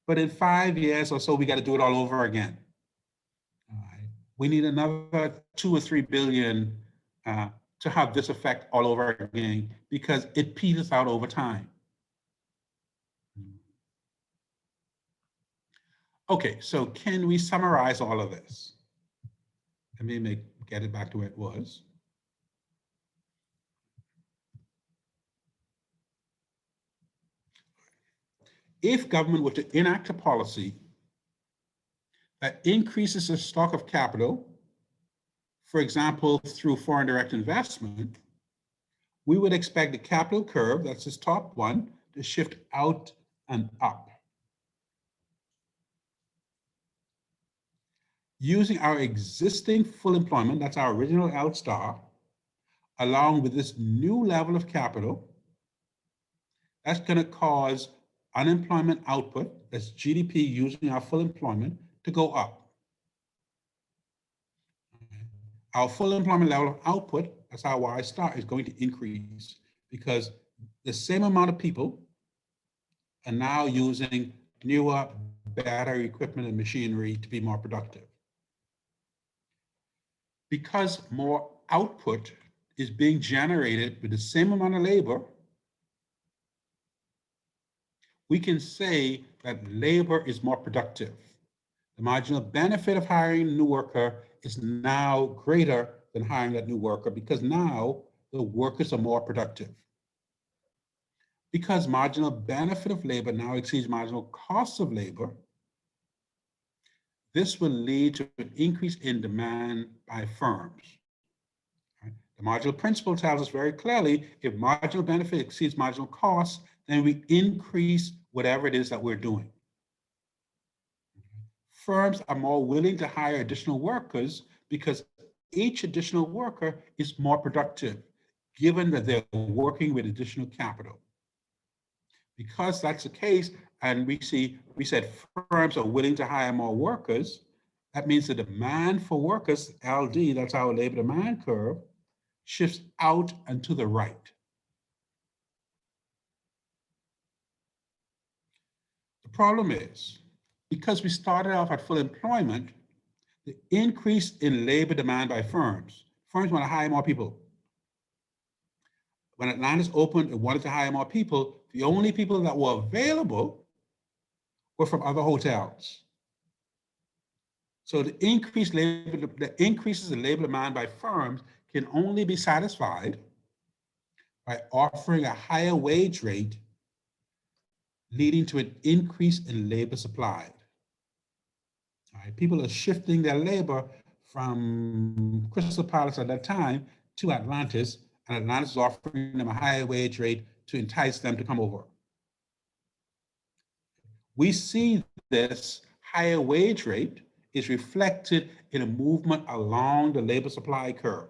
but in 5 years or so, we got to do it all over again. All right. We need another 2 or 3 billion to have this effect all over again because it peters out over time. Okay, so can we summarize all of this? Let me get it back to where it was. If government were to enact a policy that increases the stock of capital, for example, through foreign direct investment, we would expect the capital curve, that's this top one, to shift out and up. Using our existing full employment, that's our original L star, along with this new level of capital, that's going to cause unemployment output, that's GDP using our full employment, to go up. Our full employment level of output, that's our Y star, is going to increase because the same amount of people are now using newer, better equipment and machinery to be more productive. Because more output is being generated with the same amount of labor, we can say that labor is more productive. The marginal benefit of hiring a new worker is now greater than hiring that new worker because now the workers are more productive. Because marginal benefit of labor now exceeds marginal cost of labor, this will lead to an increase in demand by firms. The marginal principle tells us very clearly, if marginal benefit exceeds marginal cost, then we increase whatever it is that we're doing. Firms are more willing to hire additional workers because each additional worker is more productive, given that they're working with additional capital. Because that's the case, and we said firms are willing to hire more workers, that means the demand for workers, LD, that's our labor demand curve, shifts out and to the right. The problem is, because we started off at full employment, the increase in labor demand by firms want to hire more people. When Atlantis opened and wanted to hire more people, the only people that were available were from other hotels. So the increases in labor demand by firms can only be satisfied by offering a higher wage rate, leading to an increase in labor supply. All right, people are shifting their labor from Crystal Palace at that time to Atlantis, and Atlantis is offering them a higher wage rate to entice them to come over. We see this higher wage rate is reflected in a movement along the labor supply curve.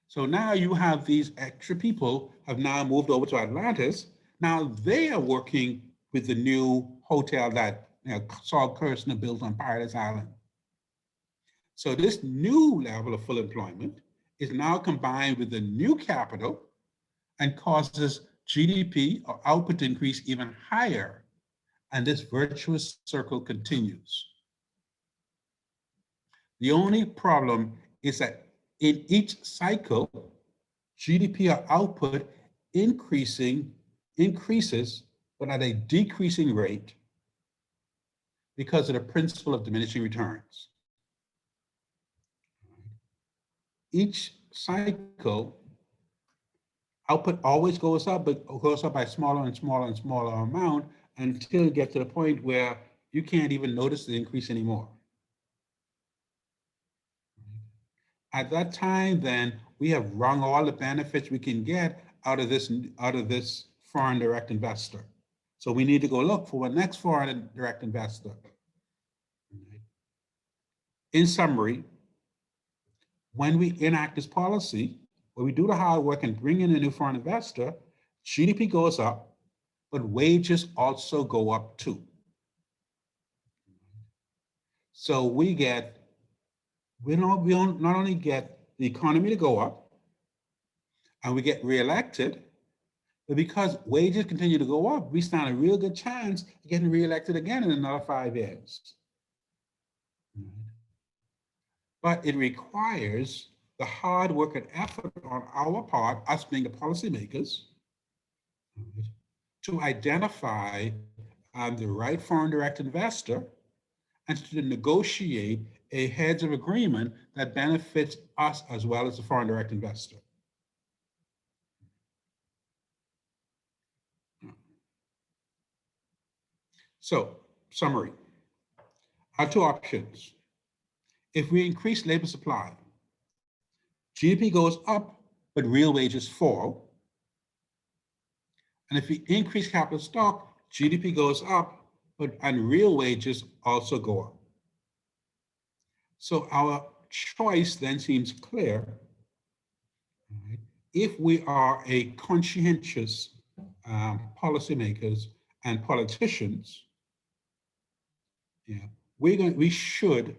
So now you have these extra people have now moved over to Atlantis. Now they are working with the new hotel that Saul Kirshner built on Paradise Island. So this new level of full employment is now combined with the new capital and causes GDP or output to increase even higher. And this virtuous circle continues. The only problem is that in each cycle, GDP or output increases, but at a decreasing rate because of the principle of diminishing returns. Each cycle, output always goes up, but goes up by smaller and smaller and smaller amount until you get to the point where you can't even notice the increase anymore. At that time, then, we have wrung all the benefits we can get out of this foreign direct investor. So we need to go look for the next foreign direct investor. In summary, when we enact this policy, where we do the hard work and bring in a new foreign investor, GDP goes up, but wages also go up too. So we not only get the economy to go up and we get reelected, but because wages continue to go up, we stand a real good chance of getting reelected again in another 5 years. But it requires the hard work and effort on our part, us being the policymakers, to identify the right foreign direct investor and to negotiate a heads of agreement that benefits us as well as the foreign direct investor. So, summary. I have two options. If we increase labor supply, GDP goes up, but real wages fall. And if we increase capital stock, GDP goes up, and real wages also go up. So our choice then seems clear. Right? If we are a conscientious policymakers and politicians, we should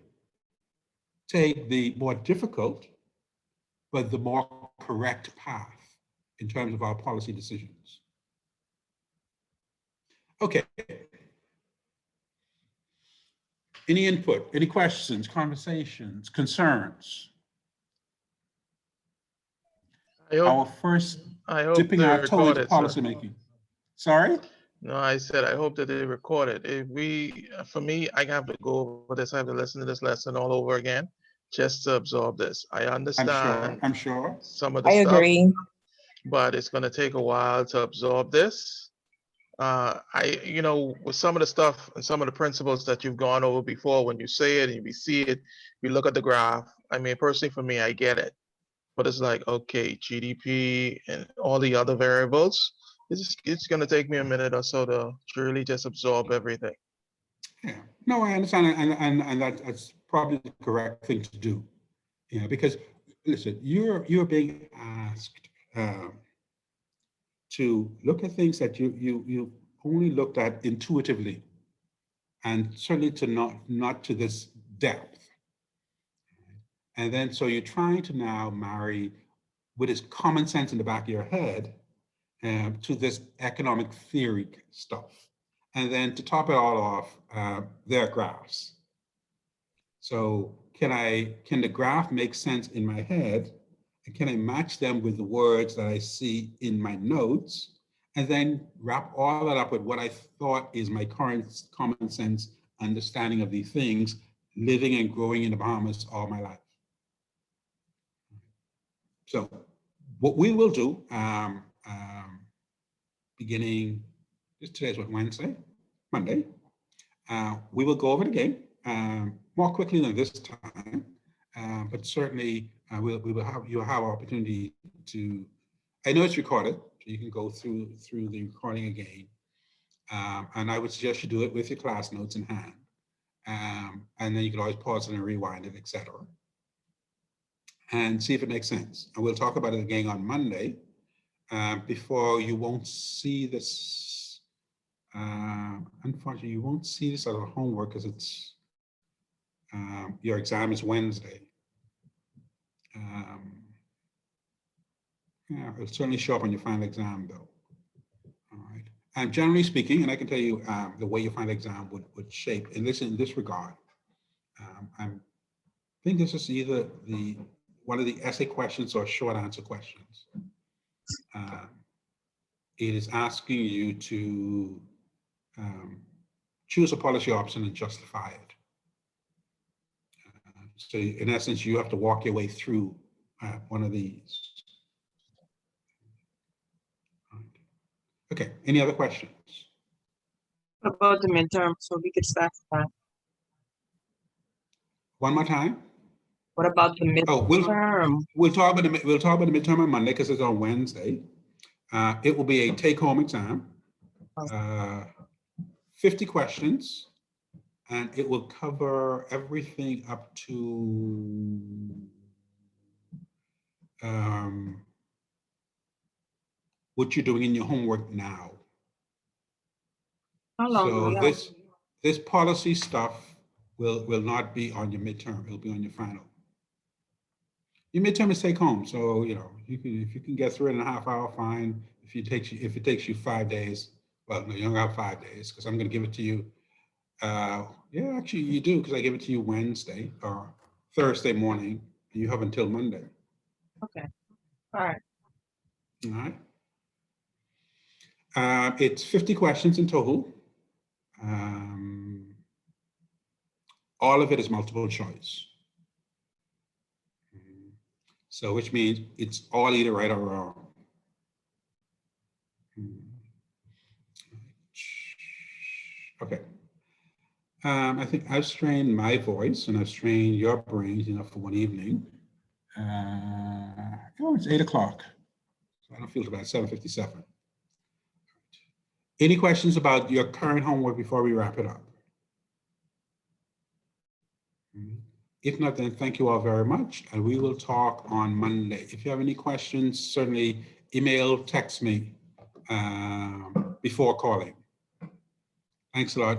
take the more difficult, but the more correct path in terms of our policy decisions. Okay. Any input, any questions, conversations, concerns? Our first dipping our toe into policymaking. Sorry? No, I said, I hope that they record it. If for me, I have to go over this. I have to listen to this lesson all over again just to absorb this. I understand. I'm sure. Some of the stuff. I agree. But it's going to take a while to absorb this. With some of the stuff and some of the principles that you've gone over before, when you say it and you see it, you look at the graph. I mean, personally, for me, I get it. But it's like, okay, GDP and all the other variables, it's going to take me a minute or so to really just absorb everything. Yeah, no, I understand, and that's probably the correct thing to do. Because listen, you're being asked to look at things that you only looked at intuitively, and certainly not to this depth. And then so you're trying to now marry with this common sense in the back of your head to this economic theory stuff. And then to top it all off, there are graphs. So can the graph make sense in my head? And can I match them with the words that I see in my notes? And then wrap all that up with what I thought is my current common sense understanding of these things, living and growing in the Bahamas all my life. So what we will do, beginning, today's what, Monday, we will go over it again more quickly than this time, but certainly you'll have opportunity to, I know it's recorded, so you can go through the recording again, and I would suggest you do it with your class notes in hand, and then you can always pause it and rewind it, etc. And see if it makes sense. And we'll talk about it again on Monday. Before you won't see this, unfortunately, you won't see this as a homework because it's, your exam is Wednesday. Yeah, it'll certainly show up on your final exam though. All right. And generally speaking, and I can tell you the way your final exam would shape in this regard, I think this is either one of the essay questions or short answer questions. It is asking you to choose a policy option and justify it. So in essence, you have to walk your way through one of these. Okay, any other questions? About the midterm, so we could start that. One more time. What about the midterm? Oh, we'll talk about the midterm on Monday because it's on Wednesday. It will be a take-home exam, 50 questions, and it will cover everything up to what you're doing in your homework now. How long? So this policy stuff will not be on your midterm. It'll be on your final. Your midterm is take home, so you know if you can get through it in a half hour, fine. If it takes you 5 days, well, no, you don't have 5 days because I'm going to give it to you. Yeah, actually, you do because I give it to you Wednesday or Thursday morning, and you have until Monday. Okay. All right. All right. It's 50 questions in total. All of it is multiple choice. So which means it's all either right or wrong. Okay. I think I've strained my voice and I've strained your brains enough for one evening. Oh, it's 8 o'clock. So I don't feel about 7:57. Any questions about your current homework before we wrap it up? If not, then thank you all very much, and we will talk on Monday. If you have any questions, certainly email, text me before calling. Thanks a lot.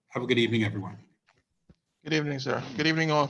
Have a good evening, everyone. Good evening, sir. Good evening, all.